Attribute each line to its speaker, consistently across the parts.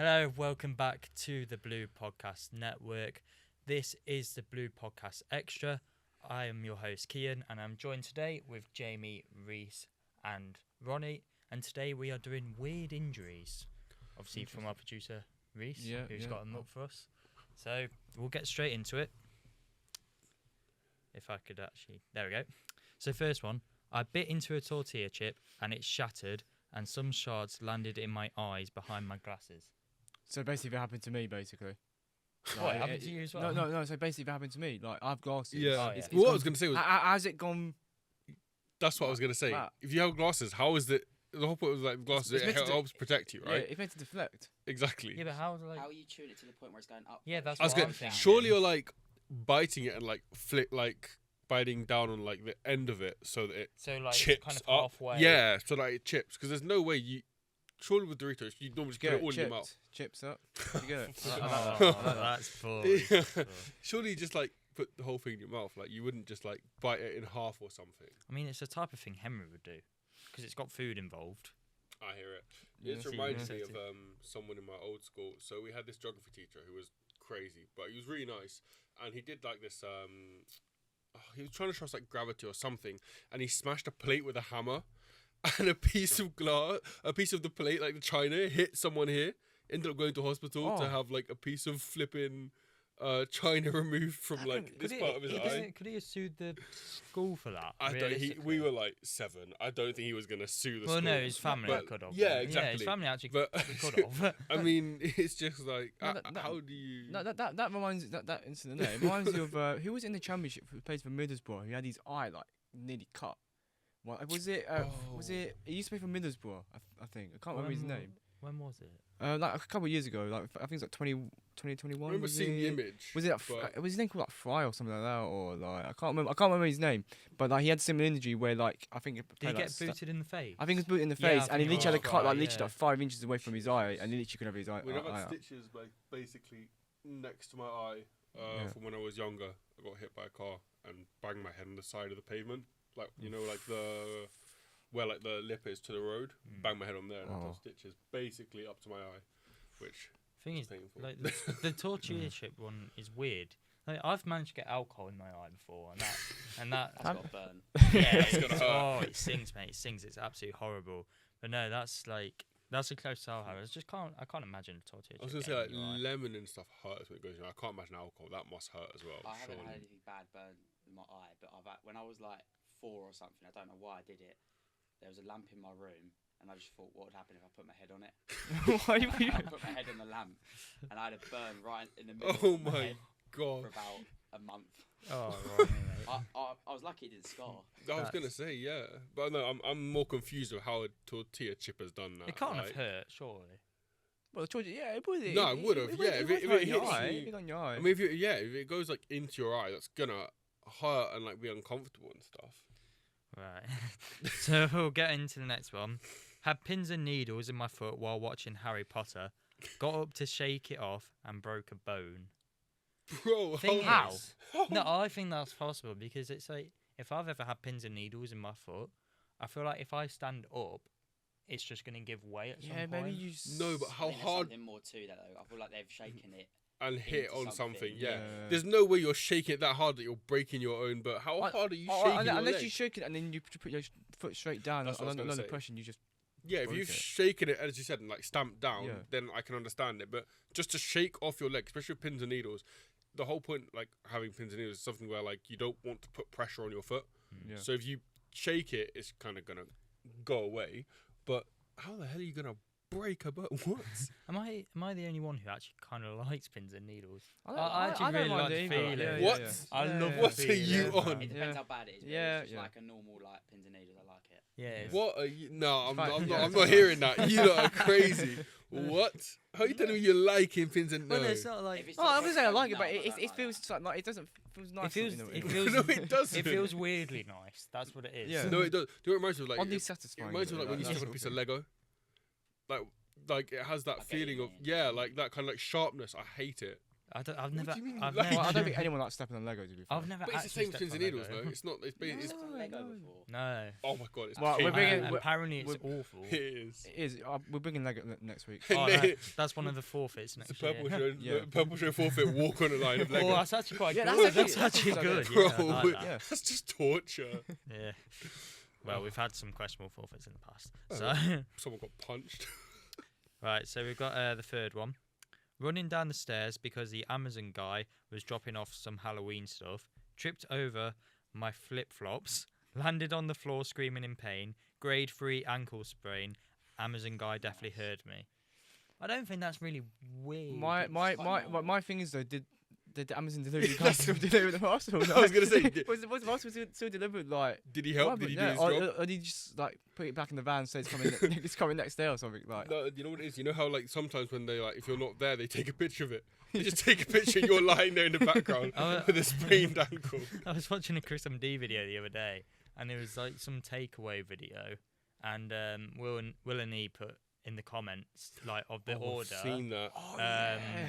Speaker 1: Hello, welcome back to the Blue Podcast Network. This is the Blue Podcast Extra. I am your host, Kian, and I'm joined today with Jamie, Rhys, and Ronnie. And today we are doing weird injuries, obviously from our producer, Rhys, who's got them up for us. So we'll get straight into it. If I could actually... There we go. So first one, I bit into a tortilla chip and it shattered and some shards landed in my eyes behind my glasses.
Speaker 2: So basically, it happened to me. Basically,
Speaker 1: What happened to you as well?
Speaker 2: No. So basically, it happened to me. Like I have glasses.
Speaker 3: Yeah.
Speaker 1: Oh, yeah.
Speaker 3: What I was going to say was
Speaker 2: How's it gone?
Speaker 3: that's what I was going to say.
Speaker 2: Wow.
Speaker 3: If you have glasses, how is it? The whole point was like glasses.
Speaker 2: It's
Speaker 3: It
Speaker 2: meant to
Speaker 3: helps protect you, right?
Speaker 2: Yeah, it's meant to deflect.
Speaker 3: Exactly.
Speaker 1: Yeah, but how
Speaker 4: are you tuning it to the point where it's going up?
Speaker 1: Yeah, that's
Speaker 3: I was
Speaker 1: what
Speaker 3: going.
Speaker 1: I'm thinking.
Speaker 3: Surely you're like biting it and like biting down on like the end of it so that it
Speaker 1: So like
Speaker 3: chips
Speaker 1: it's kind of
Speaker 3: up.
Speaker 1: halfway.
Speaker 3: Yeah, so like it chips because there's no way you. Surely with Doritos, you normally just put it all in your mouth.
Speaker 2: Chips up. You get it.
Speaker 1: That's poor.
Speaker 3: Surely you just like put the whole thing in your mouth. Like you wouldn't just like bite it in half or something.
Speaker 1: I mean, it's the type of thing Henry would do because it's got food involved.
Speaker 3: I hear it.
Speaker 2: Yeah,
Speaker 3: It
Speaker 2: so
Speaker 3: reminds
Speaker 1: yeah.
Speaker 3: me of someone in my old school. So we had this geography teacher who was crazy, but he was really nice, and he did like this. He was trying to show us like gravity or something, and he smashed a plate with a hammer, and a piece of the plate, like the china, hit someone here. Ended up going to hospital to have like a piece of flipping china removed from like this part of his eye.
Speaker 1: Could he have sued the school for that?
Speaker 3: I don't. We were like 7. I don't think he was gonna sue the school.
Speaker 1: Well, no, his family could have.
Speaker 3: Yeah, exactly.
Speaker 1: Yeah, his family actually
Speaker 3: But
Speaker 1: could have.
Speaker 3: I mean, it's just like
Speaker 2: No,
Speaker 3: how do you?
Speaker 2: No, that reminds that incident there. It reminds me of who was in the championship who plays for Middlesbrough. He had his eye like nearly cut. What was it? Was it? He used to play for Middlesbrough. I think I can't remember his name.
Speaker 1: When was it?
Speaker 2: Like a couple of years ago. Like I think it's like 2021.
Speaker 3: I remember seeing the image.
Speaker 2: Was it? Was his name called like Fry or something like that, or like I can't remember his name. But like he had similar injury where like I think
Speaker 1: Did he get booted in the face?
Speaker 2: I think it was booted in the
Speaker 1: Yeah,
Speaker 2: face,
Speaker 1: I
Speaker 2: and he
Speaker 1: think
Speaker 2: literally
Speaker 1: it
Speaker 2: had a cut
Speaker 1: was
Speaker 2: like
Speaker 1: right,
Speaker 2: literally like 5 inches away from his eye, and he literally could have his eye.
Speaker 3: We have had stitches like basically next to my eye from when I was younger. I got hit by a car and banged my head on the side of the pavement, like like the where like the lip is to the road. Banged my head on there and I got stitches basically up to my eye, which
Speaker 1: thing is,
Speaker 3: painful.
Speaker 1: like the tortilla chip one is weird. Like, I've managed to get alcohol in my eye before, and that
Speaker 4: That's got burn.
Speaker 1: yeah,
Speaker 3: It's gonna hurt.
Speaker 1: it stings, mate. It stings. It's absolutely horrible. But no, that's a close to I just can't imagine a tortilla chip.
Speaker 3: I was gonna say like
Speaker 1: getting in your eye.
Speaker 3: lemon and stuff hurts when it goes in. I can't imagine alcohol. That must hurt as well.
Speaker 4: I haven't
Speaker 3: surely.
Speaker 4: had anything bad burn in my eye, but when I was like 4 or something, I don't know why I did it. There was a lamp in my room, and I just thought, what would happen if I put my head on it?
Speaker 2: Why?
Speaker 4: I put my head on the lamp, and I had a burn right in the middle
Speaker 3: Oh
Speaker 4: of my
Speaker 3: my
Speaker 4: head
Speaker 3: god!
Speaker 4: for about a month.
Speaker 1: Oh right, mate.
Speaker 4: I was lucky it didn't scar.
Speaker 3: I was gonna say yeah, but no, I'm more confused of how a tortilla chip has done that.
Speaker 1: It can't
Speaker 3: like,
Speaker 1: have hurt, surely.
Speaker 2: Well, yeah, it would.
Speaker 3: No, it would have. Yeah, if it hits you,
Speaker 2: on your eye.
Speaker 3: I mean, if it goes like into your eye, that's gonna hurt and like be uncomfortable and stuff.
Speaker 1: Right. So we'll get into the next one. Had pins and needles in my foot while watching Harry Potter. Got up to shake it off and broke a bone.
Speaker 3: Bro,
Speaker 1: Thing
Speaker 3: how?
Speaker 1: is, no, I think that's possible because it's like if I've ever had pins and needles in my foot, I feel like if I stand up, it's just gonna give way at some point.
Speaker 2: maybe you.
Speaker 3: No, but
Speaker 4: I
Speaker 3: how
Speaker 4: think there's
Speaker 3: hard
Speaker 4: something more to that though. I feel like they've shaken it.
Speaker 3: and hit
Speaker 4: into
Speaker 3: on something?
Speaker 4: something,
Speaker 3: Yeah.
Speaker 2: yeah.
Speaker 3: There's no way you're shaking it that hard that you're breaking your own. But how hard are you shaking your
Speaker 2: unless
Speaker 3: leg?
Speaker 2: you shake it and then you put your foot straight down
Speaker 3: That's what I was gonna
Speaker 2: under
Speaker 3: say.
Speaker 2: pressure, and you just.
Speaker 3: Yeah, if
Speaker 2: broke
Speaker 3: you've
Speaker 2: it.
Speaker 3: shaken it, as you said, and like stamped down,
Speaker 2: Yeah.
Speaker 3: then I can understand it. But just to shake off your leg, especially with pins and needles, the whole point, like having pins and needles, is something where like you don't want to put pressure on your foot.
Speaker 2: Yeah.
Speaker 3: So if you shake it, it's kind of gonna go away. But how the hell are you gonna break a bone? What?
Speaker 1: Am I the only one who actually kind of likes pins and needles?
Speaker 2: I
Speaker 1: actually
Speaker 2: don't
Speaker 1: really
Speaker 2: mind
Speaker 1: like the
Speaker 2: it either.
Speaker 1: feeling.
Speaker 2: Yeah,
Speaker 3: What?
Speaker 2: yeah, yeah.
Speaker 1: I
Speaker 2: Yeah,
Speaker 1: love
Speaker 2: yeah.
Speaker 3: What
Speaker 1: the
Speaker 3: are you
Speaker 1: feeling,
Speaker 3: on?
Speaker 1: man.
Speaker 4: It depends
Speaker 2: Yeah.
Speaker 4: how bad it is. But
Speaker 2: Yeah,
Speaker 4: it's just
Speaker 2: yeah.
Speaker 4: like a normal like pins and needles. I like it.
Speaker 1: Yeah. it's-
Speaker 3: What are you? No, I'm
Speaker 2: fine.
Speaker 3: not. I'm
Speaker 2: Yeah,
Speaker 3: not, I'm
Speaker 2: it's
Speaker 3: not
Speaker 2: fine.
Speaker 3: hearing that. You lot are crazy. What? How are you telling me you liking pins and no?
Speaker 1: Well, it's not like
Speaker 4: If it's
Speaker 2: Oh,
Speaker 4: not
Speaker 2: I'm gonna say I like it,
Speaker 4: no,
Speaker 2: but
Speaker 4: I
Speaker 2: it
Speaker 4: don't like
Speaker 2: feels
Speaker 4: that.
Speaker 2: like it doesn't feels nice.
Speaker 1: it feels
Speaker 2: in a way.
Speaker 1: it feels
Speaker 3: No, it doesn't.
Speaker 1: it feels weirdly nice. That's what it is.
Speaker 2: Yeah.
Speaker 3: No, it does. Do you know what it reminds me of? Like,
Speaker 2: oddly
Speaker 3: it
Speaker 2: satisfying.
Speaker 3: reminds me of like when you
Speaker 2: That's
Speaker 3: stick on a
Speaker 2: what
Speaker 3: piece
Speaker 2: it
Speaker 3: of Lego. Like it has that
Speaker 4: I get
Speaker 3: feeling
Speaker 4: you,
Speaker 3: of
Speaker 4: man.
Speaker 3: like that kind of like sharpness. I hate it.
Speaker 1: I've never.
Speaker 3: do you mean,
Speaker 1: I've
Speaker 3: like-
Speaker 1: never.
Speaker 2: Well, I don't think anyone likes stepping on Lego. To be fair.
Speaker 1: I've never.
Speaker 3: But it's the
Speaker 1: actually
Speaker 3: same
Speaker 1: stepped
Speaker 3: pins
Speaker 1: on
Speaker 3: and needles,
Speaker 1: Lego.
Speaker 3: no? It's not. It's,
Speaker 4: You've
Speaker 3: it's
Speaker 4: never done Lego before.
Speaker 1: No.
Speaker 3: oh my god, it's
Speaker 2: Well, we're
Speaker 3: painful.
Speaker 2: bringing-
Speaker 1: Apparently, it's
Speaker 2: we're-
Speaker 1: awful.
Speaker 3: It is.
Speaker 2: It is. We're bringing Lego next week.
Speaker 1: Oh,
Speaker 3: It's
Speaker 1: that's one of the forfeits
Speaker 3: the
Speaker 1: next
Speaker 3: purple
Speaker 1: year.
Speaker 3: show.
Speaker 2: Yeah.
Speaker 3: The purple show forfeit walk on a line of
Speaker 1: Oh,
Speaker 3: Lego.
Speaker 1: that's actually quite
Speaker 2: Yeah,
Speaker 1: good.
Speaker 2: that's
Speaker 1: That's
Speaker 2: actually-
Speaker 1: actually good.
Speaker 3: Bro,
Speaker 1: Yeah, I like that.
Speaker 2: Yeah.
Speaker 3: that's just torture.
Speaker 1: Yeah. Well, we've had some questionable forfeits in the past.
Speaker 3: Oh.
Speaker 1: So,
Speaker 3: Someone got punched.
Speaker 1: right. So we've got the third one. Running down the stairs because the Amazon guy was dropping off some Halloween stuff. Tripped over my flip flops. Landed on the floor screaming in pain. Grade 3 ankle sprain. Amazon guy definitely heard me. I don't think that's really weird.
Speaker 2: My thing is though, did the Amazon delivery guy still deliver the parcel?
Speaker 3: I was gonna say,
Speaker 2: was the parcel still delivered? Like,
Speaker 3: did he help?
Speaker 2: what
Speaker 3: Did he do
Speaker 2: happened?
Speaker 3: his
Speaker 2: Yeah,
Speaker 3: job?
Speaker 2: or did he just like put it back in the van and say it's coming? It's coming next day or something? Like,
Speaker 3: No, you know what it is? You know how like sometimes when they like if you're not there, they take a picture of it. They just take a picture. You're lying there in the background
Speaker 1: Oh,
Speaker 3: with a sprained ankle.
Speaker 1: I was watching a Chris MD video the other day, and it was like some takeaway video, and Will and E put in the comments like of the
Speaker 3: Oh, I've
Speaker 1: order.
Speaker 3: seen that.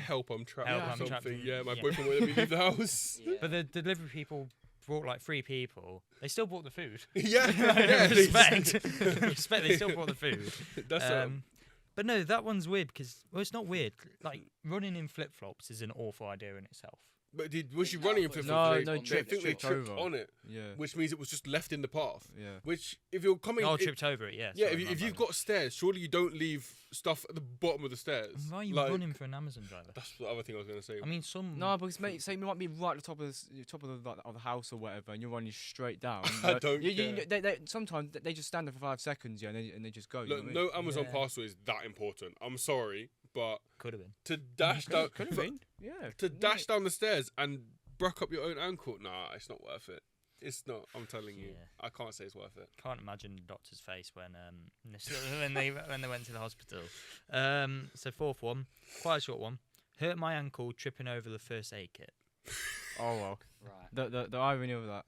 Speaker 3: Help! I'm trapped.
Speaker 1: Help,
Speaker 3: or
Speaker 1: I'm trapped
Speaker 3: something.
Speaker 1: in-
Speaker 3: Yeah, my
Speaker 1: yeah.
Speaker 3: boyfriend won't let me leave the house.
Speaker 4: Yeah.
Speaker 1: But the delivery people brought like 3 people. They still brought the food.
Speaker 3: yeah, yeah. they just-
Speaker 1: Respect. Respect. They still brought the food.
Speaker 3: That's
Speaker 1: But no, that one's weird because it's not weird. Like running in flip flops is an awful idea in itself.
Speaker 3: But was she
Speaker 4: No,
Speaker 3: running in
Speaker 4: but-
Speaker 3: flip
Speaker 2: No,
Speaker 3: flops?
Speaker 2: no,
Speaker 3: I
Speaker 2: tripped
Speaker 3: think they tripped
Speaker 2: over.
Speaker 3: on it,
Speaker 2: yeah,
Speaker 3: which means it was just left in the path.
Speaker 2: yeah.
Speaker 3: Which, if you're coming,
Speaker 1: Oh,
Speaker 3: it-
Speaker 1: tripped over it. Yeah.
Speaker 3: yeah,
Speaker 1: sorry, my
Speaker 3: if you've
Speaker 1: bad.
Speaker 3: got stairs, surely you don't leave stuff at the bottom of the stairs.
Speaker 1: Why are you
Speaker 3: Like,
Speaker 1: running for an Amazon driver?
Speaker 3: That's the other thing I was gonna say.
Speaker 1: I mean, some.
Speaker 2: No, because mate, say you might be right at the top of the house or whatever, and you're running straight down.
Speaker 3: I don't
Speaker 2: They sometimes they just stand there for 5 seconds, yeah, and they just go. You
Speaker 3: Look,
Speaker 2: know what I mean?
Speaker 3: no Amazon
Speaker 1: Yeah.
Speaker 3: parcel is that important. I'm sorry, but
Speaker 1: Could have been.
Speaker 3: to dash down,
Speaker 2: Could have been, yeah.
Speaker 3: to dash down the stairs and bruck up your own ankle, nah, it's not worth it. It's not. I'm telling you,
Speaker 1: Yeah.
Speaker 3: I can't say it's worth it.
Speaker 1: Can't imagine the doctor's face when when they went to the hospital. So fourth one, quite a short one. Hurt my ankle tripping over the first aid kit.
Speaker 2: Oh well.
Speaker 4: Right.
Speaker 2: The irony of that.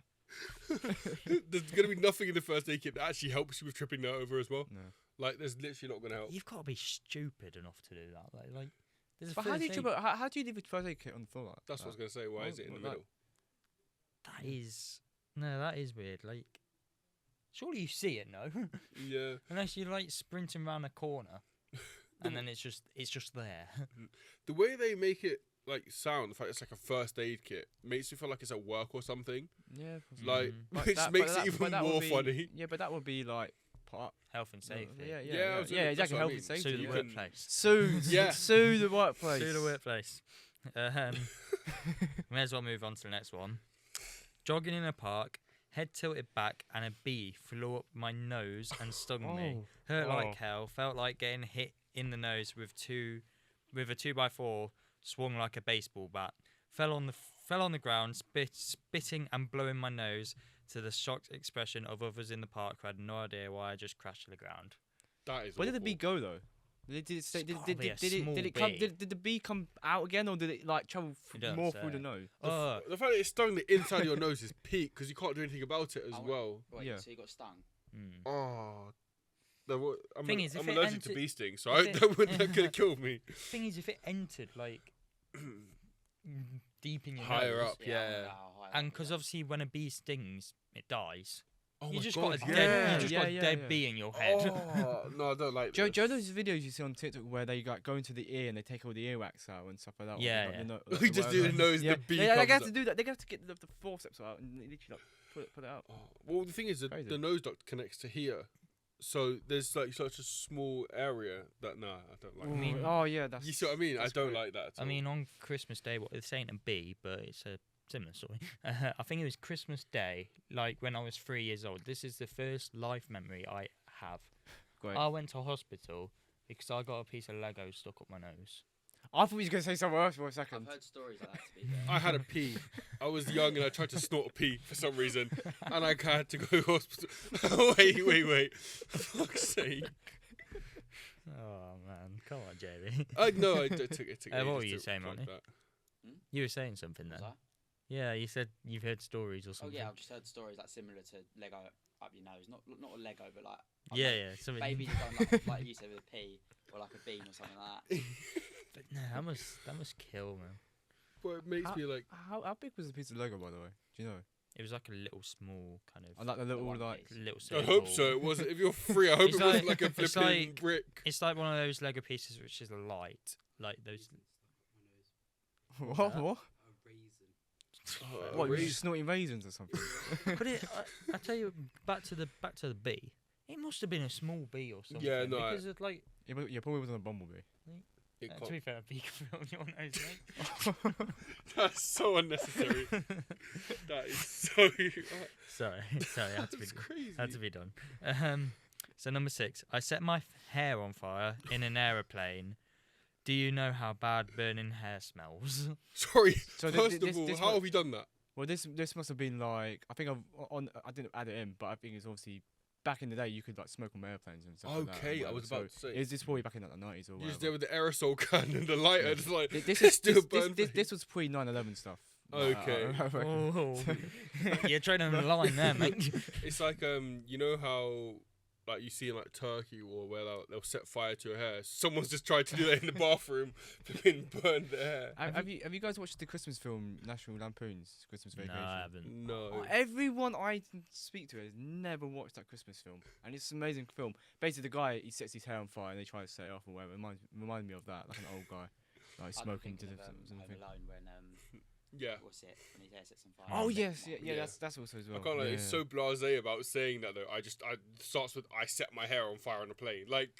Speaker 3: There's gonna be nothing in the first aid kit that actually helps you with tripping that over as well.
Speaker 2: No.
Speaker 3: Like, there's literally not gonna help.
Speaker 1: You've got to be stupid enough to do that. Like there's a
Speaker 2: But how
Speaker 1: first
Speaker 2: do you
Speaker 1: aid-
Speaker 2: trip? How do you leave a first aid kit on the floor? Like
Speaker 3: That's what I was gonna say. Why
Speaker 2: Well,
Speaker 3: is it in the
Speaker 2: well,
Speaker 3: middle?
Speaker 1: That is no, that is weird. Like, surely you see it, no?
Speaker 3: Yeah.
Speaker 1: Unless you're like sprinting around a corner, and then it's just there.
Speaker 3: The way they make it like sound, the fact it's like a first aid kit, makes you feel like it's at work or something.
Speaker 2: Yeah. possibly.
Speaker 3: Like,
Speaker 1: Mm.
Speaker 2: But
Speaker 3: which
Speaker 2: that-
Speaker 3: makes
Speaker 2: but
Speaker 3: it
Speaker 2: that- but
Speaker 3: even
Speaker 2: that would
Speaker 3: more
Speaker 2: be-
Speaker 3: funny.
Speaker 2: Yeah, but that would be like part.
Speaker 1: Health and safety.
Speaker 2: Yeah,
Speaker 3: Yeah,
Speaker 2: yeah,
Speaker 3: I was
Speaker 2: yeah,
Speaker 3: gonna-
Speaker 2: exactly.
Speaker 3: that's what I
Speaker 2: Health
Speaker 3: mean.
Speaker 2: and safety.
Speaker 1: Sue the
Speaker 3: you
Speaker 2: yeah.
Speaker 3: can-
Speaker 1: workplace.
Speaker 2: Sue,
Speaker 3: Yeah.
Speaker 2: sue the workplace.
Speaker 1: Sue the workplace. May as well move on to the next one. Jogging in a park, head tilted back, and a bee flew up my nose and stung me.
Speaker 2: Oh.
Speaker 1: Hurt
Speaker 2: Oh.
Speaker 1: like hell. Felt like getting hit in the nose with a 2x4 swung like a baseball bat. Fell on the ground, spitting and blowing my nose to the shocked expression of others in the park who had no idea why I just crashed to the ground.
Speaker 3: That is.
Speaker 2: Where did the
Speaker 3: awful.
Speaker 2: bee go though? Did it stay,
Speaker 1: It's
Speaker 2: did,
Speaker 1: gotta
Speaker 2: did,
Speaker 1: be a
Speaker 2: did, it,
Speaker 1: small
Speaker 2: did it come?
Speaker 1: bee.
Speaker 2: Did the bee come out again, or did it like travel
Speaker 1: It doesn't
Speaker 2: more
Speaker 1: say.
Speaker 2: through the nose?
Speaker 1: Oh,
Speaker 3: The fact that it stung the inside of your nose is peak because you can't do anything about it as
Speaker 4: Oh,
Speaker 3: well.
Speaker 4: Wait,
Speaker 2: Yeah.
Speaker 4: so you got stung?
Speaker 1: mm.
Speaker 3: Oh. I'm,
Speaker 1: Thing is, if
Speaker 3: I'm
Speaker 1: it
Speaker 3: allergic to
Speaker 1: entered-
Speaker 3: bee stings, so
Speaker 1: if it-
Speaker 3: that could have killed me.
Speaker 1: Thing is, if it entered like deep in your
Speaker 3: Higher
Speaker 1: nose,
Speaker 3: up, yeah.
Speaker 1: and because obviously when a bee stings, it dies.
Speaker 3: Oh
Speaker 1: You
Speaker 3: my
Speaker 1: just
Speaker 3: God,
Speaker 1: got a
Speaker 3: yeah.
Speaker 1: dead, you just got a
Speaker 2: Yeah,
Speaker 1: dead
Speaker 2: yeah.
Speaker 1: bee in your head.
Speaker 3: Oh, no, I don't like
Speaker 2: Joe,
Speaker 3: this.
Speaker 2: Joe, those videos you see on TikTok where they like go into the ear and they take all the earwax out and stuff like that. or
Speaker 1: Yeah,
Speaker 2: like,
Speaker 1: yeah.
Speaker 2: the no-
Speaker 3: We just do the
Speaker 2: whatever.
Speaker 3: nose,
Speaker 2: Yeah,
Speaker 3: the bee
Speaker 2: they
Speaker 3: comes
Speaker 2: have
Speaker 3: up.
Speaker 2: to do that. They have to get the forceps out and literally like, put it out.
Speaker 3: Oh, well, the thing is,
Speaker 2: Crazy.
Speaker 3: the nose duct connects to here, so there's like such a small area that I don't like.
Speaker 1: I mean-
Speaker 2: Oh yeah, that's.
Speaker 3: You see what I mean? I
Speaker 2: that's
Speaker 3: don't
Speaker 2: great.
Speaker 3: like that. At
Speaker 1: I
Speaker 3: all.
Speaker 1: mean, on Christmas Day, what this ain't a bee, but it's a similar story. I think it was Christmas Day, like when I was 3 years old. This is the first life memory I have.
Speaker 2: Great.
Speaker 1: I went to hospital because I got a piece of Lego stuck up my nose.
Speaker 2: I thought you were gonna say somewhere else for a
Speaker 4: I've
Speaker 2: second.
Speaker 4: heard stories like that. To be fair.
Speaker 3: I had a pee. I was young and I tried to snort a pee for some reason, and I had to go to hospital. wait! For fuck's sake!
Speaker 1: Oh man, come on, Jamie.
Speaker 3: No, I took it.
Speaker 1: What were
Speaker 3: ages
Speaker 1: you
Speaker 3: to
Speaker 1: saying,
Speaker 3: plug
Speaker 1: Ronnie?
Speaker 3: that.
Speaker 1: You were saying something
Speaker 4: Was
Speaker 1: then.
Speaker 4: I?
Speaker 1: Yeah, you said you've heard stories or
Speaker 4: Oh
Speaker 1: something.
Speaker 4: yeah, I've just heard stories like similar to Lego up your nose. Not a Lego, but like
Speaker 1: Yeah, yeah. Something.
Speaker 4: babies are going like you said with a pea or like a bean or something like that.
Speaker 1: But no, that must kill, man.
Speaker 3: but it makes me like.
Speaker 2: How big was the piece of Lego, by the way? Do you know?
Speaker 1: It was like a little small kind
Speaker 2: I
Speaker 1: of.
Speaker 2: like the little
Speaker 4: one
Speaker 2: like.
Speaker 4: piece.
Speaker 1: Little
Speaker 3: I
Speaker 1: circle.
Speaker 3: hope so. It wasn't. If you're free, I hope
Speaker 1: It's
Speaker 3: it wasn't
Speaker 1: like-
Speaker 3: like a
Speaker 1: it's
Speaker 3: flipping
Speaker 1: like-
Speaker 3: brick.
Speaker 1: It's like one of those Lego pieces which is light, like those.
Speaker 2: What? What? What? You
Speaker 3: Rhys-
Speaker 2: just snorting raisins or something?
Speaker 1: But I tell you, back to the bee. It must have been a small bee or something.
Speaker 3: Yeah, no,
Speaker 1: Because it's like.
Speaker 2: Yeah, probably wasn't a bumblebee.
Speaker 3: It
Speaker 1: To
Speaker 3: can't-
Speaker 1: be fair, a bee can fit on your nose, mate.
Speaker 3: That's so unnecessary. That is so.
Speaker 1: Sorry, had to be
Speaker 3: That's crazy.
Speaker 1: had to be done. So number 6, I set my hair on fire in an aeroplane. Do you know how bad burning hair smells?
Speaker 3: Sorry.
Speaker 2: So
Speaker 3: First
Speaker 2: this-
Speaker 3: of all,
Speaker 2: this
Speaker 3: how
Speaker 2: one-
Speaker 3: have you done that?
Speaker 2: Well, this must have been like I think I didn't add it in, but I think it's obviously back in the day you could like smoke on airplanes and stuff. like that and
Speaker 3: Okay, I
Speaker 2: whatever.
Speaker 3: was about
Speaker 2: So
Speaker 3: to say.
Speaker 2: Is this probably back in like, the 90s or
Speaker 3: You just
Speaker 2: whatever?
Speaker 3: there with the aerosol can and the lighter,
Speaker 2: Yeah.
Speaker 3: just like
Speaker 2: This
Speaker 3: let's
Speaker 2: is
Speaker 3: do a burn
Speaker 2: this
Speaker 3: face.
Speaker 2: was pre 9/11 stuff.
Speaker 3: Okay.
Speaker 2: I reckon.
Speaker 1: Oh, you're trying to line there, mate.
Speaker 3: It's like you know how like you see in like Turkey or where they'll set fire to your hair. Someone's just tried to do that in the bathroom, and burned their hair.
Speaker 2: Have you guys watched the Christmas film National Lampoon's Christmas
Speaker 1: No,
Speaker 2: Vacation?
Speaker 1: I haven't.
Speaker 3: No.
Speaker 2: Everyone I speak to has never watched that Christmas film, and it's an amazing film. Basically, the guy he sets his hair on fire and they try to set it off or whatever. It reminds me of that, like an old guy, like
Speaker 4: I'm
Speaker 2: smoking
Speaker 4: thinking
Speaker 2: to
Speaker 4: of,
Speaker 2: something.
Speaker 4: Home Alone when
Speaker 3: Yeah.
Speaker 4: what's it when his hair sets on fire.
Speaker 2: Oh
Speaker 1: Yeah.
Speaker 2: yes, yeah,
Speaker 3: Yeah.
Speaker 2: that's also as well.
Speaker 3: I can't like
Speaker 2: yeah.
Speaker 3: it's so blasé about saying that though. I starts with I set my hair on fire on a plane. Like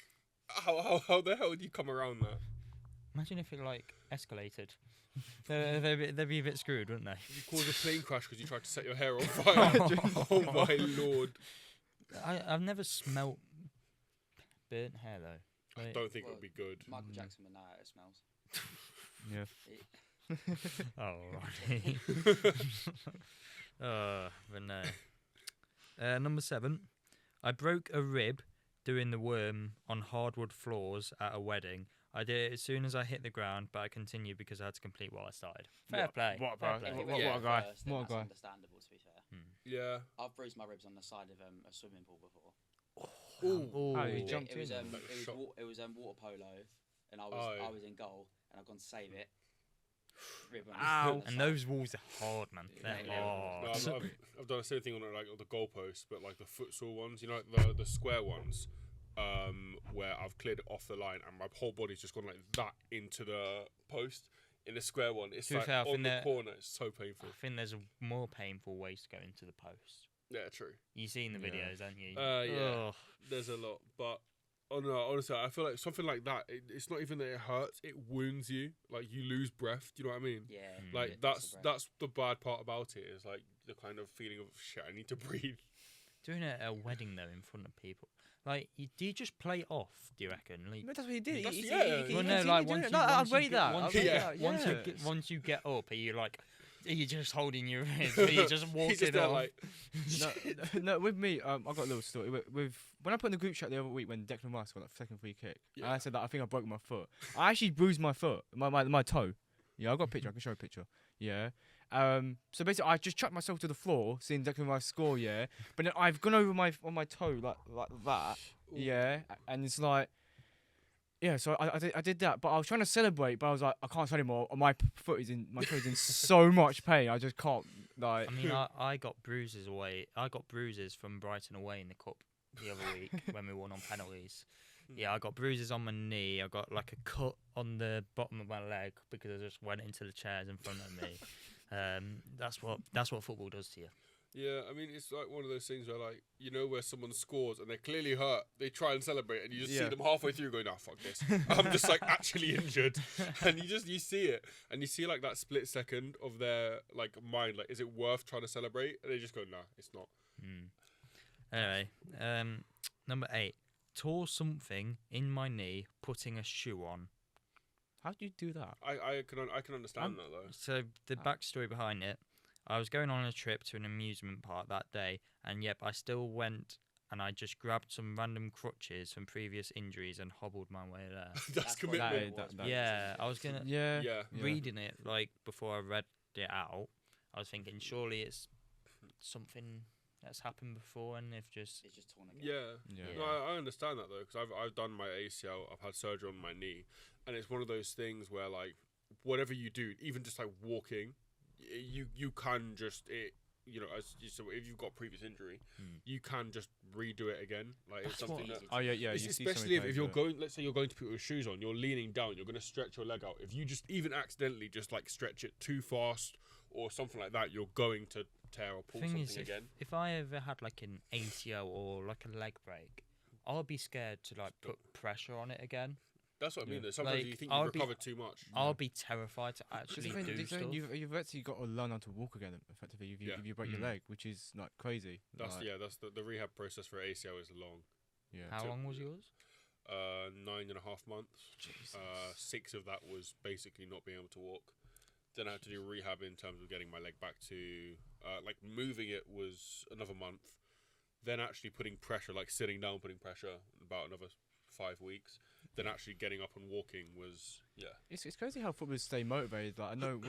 Speaker 3: how the hell do you come around that?
Speaker 1: Imagine if it like escalated. They'd be a bit screwed, wouldn't they?
Speaker 3: You cause a plane crash because you tried to set your hair on fire. Oh my lord!
Speaker 1: I've never smelt burnt hair though.
Speaker 3: I
Speaker 1: Like-
Speaker 3: don't think it
Speaker 4: Well,
Speaker 3: would be good.
Speaker 4: Michael Jackson would know how it smells.
Speaker 2: Yeah.
Speaker 1: Oh, righty. But no. Number 7, I broke a rib doing the worm on hardwood floors at a wedding. I did it as soon as I hit the ground, but I continued because I had to complete what I started. Fair play.
Speaker 2: What
Speaker 1: fair
Speaker 2: a
Speaker 1: play.
Speaker 2: what
Speaker 3: Yeah.
Speaker 2: a guy!
Speaker 4: First, then
Speaker 2: What a
Speaker 4: that's
Speaker 2: guy!
Speaker 4: understandable, to be fair.
Speaker 3: Yeah.
Speaker 4: I've bruised my ribs on the side of a swimming pool before.
Speaker 3: Ooh.
Speaker 2: Oh, you
Speaker 1: Ooh.
Speaker 2: jumped
Speaker 4: It was
Speaker 2: in.
Speaker 3: Like a shot.
Speaker 4: it was water polo, and I
Speaker 3: Oh.
Speaker 4: was in goal, and I've gone to save it. Rib on
Speaker 2: Ow.
Speaker 4: the
Speaker 1: And
Speaker 4: side.
Speaker 1: those walls are hard, man. They're
Speaker 4: Yeah,
Speaker 3: No,
Speaker 1: hard.
Speaker 3: I've done the same thing on like the goalposts, but like the futsal ones, you know, like the square ones, where I've cleared it off the line and my whole body's just gone like that into the post. In the square one, it's
Speaker 1: To be
Speaker 3: like
Speaker 1: fair, I
Speaker 3: on
Speaker 1: think
Speaker 3: the
Speaker 1: that-
Speaker 3: corner. It's so painful.
Speaker 1: I think there's a more painful ways to go into the post.
Speaker 3: Yeah, true.
Speaker 1: You've seen the
Speaker 2: Yeah.
Speaker 1: videos, haven't you?
Speaker 3: Yeah.
Speaker 1: Ugh.
Speaker 3: There's a lot, but oh no, honestly, I feel like something like that. It's not even that it hurts; it wounds you. Like you lose breath. Do you know what I mean?
Speaker 4: Yeah.
Speaker 3: Like
Speaker 4: it
Speaker 3: that's
Speaker 4: takes a breath.
Speaker 3: that's the bad part about it. Is like the kind of feeling of shit. I need to breathe.
Speaker 1: Doing it at a wedding though in front of people, like, do you just play it off? Do you reckon? Like,
Speaker 2: But that's what he did.
Speaker 3: That's-
Speaker 2: He-
Speaker 3: yeah.
Speaker 2: he-
Speaker 3: Well,
Speaker 2: he
Speaker 1: no,
Speaker 2: continued
Speaker 1: like
Speaker 2: doing
Speaker 1: once
Speaker 2: it.
Speaker 1: you,
Speaker 2: No, I'll
Speaker 1: once you
Speaker 2: rate
Speaker 1: get,
Speaker 2: that.
Speaker 1: once,
Speaker 2: I'll
Speaker 1: you
Speaker 2: rate
Speaker 3: Yeah.
Speaker 2: that,
Speaker 1: once you
Speaker 2: yeah.
Speaker 1: get once you get up, are you like, are you just holding your wrist? Are you just
Speaker 3: He's
Speaker 1: walking
Speaker 3: just there
Speaker 1: off?
Speaker 3: like.
Speaker 2: No, with me, I got a little story. With when I put in the group chat the other week when Declan Rice got that second free kick, and
Speaker 3: Yeah.
Speaker 2: I said that I think I broke my foot. I actually bruised my foot, my toe. Yeah, I got a picture. I can show a picture. Yeah. So basically, I just chucked myself to the floor, seeing Declan Rice score. Yeah. But then I've gone over on my toe like that.
Speaker 3: Ooh.
Speaker 2: Yeah. And it's like. Yeah, so I did that, but I was trying to celebrate, but I was like, I can't anymore. My toe is in so much pain. I just can't like.
Speaker 1: I mean, I got bruises away. I got bruises from Brighton away in the cup the other week when we won on penalties. Yeah, I got bruises on my knee. I got like a cut on the bottom of my leg because I just went into the chairs in front of me. That's what football does to you.
Speaker 3: Yeah, I mean, it's like one of those things where, like, you know, where someone scores and they're clearly hurt, they try and celebrate, and you just see
Speaker 2: Yeah.
Speaker 3: them halfway through going, "Nah, fuck this." I'm just like actually injured, and you see it, and you see like that split second of their like mind, like, is it worth trying to celebrate? And they just go, "Nah, it's not."
Speaker 1: Anyway, number 8, tore something in my knee putting a shoe on.
Speaker 2: How do you do that?
Speaker 3: I can understand that though.
Speaker 1: So the backstory behind it, I was going on a trip to an amusement park that day, and yep, I still went and I just grabbed some random crutches from previous injuries and hobbled my way there.
Speaker 3: That's
Speaker 4: what
Speaker 3: commitment.
Speaker 4: it was,
Speaker 2: that-
Speaker 1: Yeah, I was gonna
Speaker 2: Yeah.
Speaker 3: Yeah.
Speaker 1: reading it like before I read it out. I was thinking surely it's something that's happened before, and if just
Speaker 4: It's just torn again.
Speaker 3: Yeah.
Speaker 2: Yeah.
Speaker 3: No, I understand that though, because I've done my ACL. I've had surgery on my knee, and it's one of those things where like whatever you do, even just like walking, you can just so if you've got previous injury, you can just redo it again. Like it's
Speaker 1: That's
Speaker 3: something
Speaker 4: what-
Speaker 3: that.
Speaker 2: Oh yeah.
Speaker 3: Especially if you're going, let's say you're going to put your shoes on, you're leaning down, you're going to stretch your leg out. If you just even accidentally just like stretch it too fast or something like that, you're going to tear or pull
Speaker 1: Thing
Speaker 3: something
Speaker 1: is,
Speaker 3: again.
Speaker 1: if I ever had like an ACL or like a leg break, I'll be scared to like put pressure on it again.
Speaker 3: That's what I mean.
Speaker 2: Yeah.
Speaker 3: Though. Sometimes
Speaker 1: Like,
Speaker 3: you think
Speaker 1: I'll
Speaker 3: you've
Speaker 1: be-
Speaker 3: recovered too much.
Speaker 1: I'll be terrified to actually
Speaker 2: Because
Speaker 1: do stuff.
Speaker 2: you've actually got to learn how to walk again, effectively. If you break your
Speaker 1: Mm.
Speaker 2: leg, which is like crazy.
Speaker 3: That's
Speaker 2: like,
Speaker 3: that's the rehab process for ACL is long.
Speaker 2: yeah.
Speaker 1: How
Speaker 3: So-
Speaker 1: long was yours?
Speaker 3: 9.5 months. 6 of that was basically not being able to walk. Then I had to do rehab in terms of getting my leg back to like moving it was another month. Then actually putting pressure, like sitting down, putting pressure, about another 5 weeks. Then actually getting up and walking was
Speaker 2: It's crazy how footballers stay motivated. Like I know,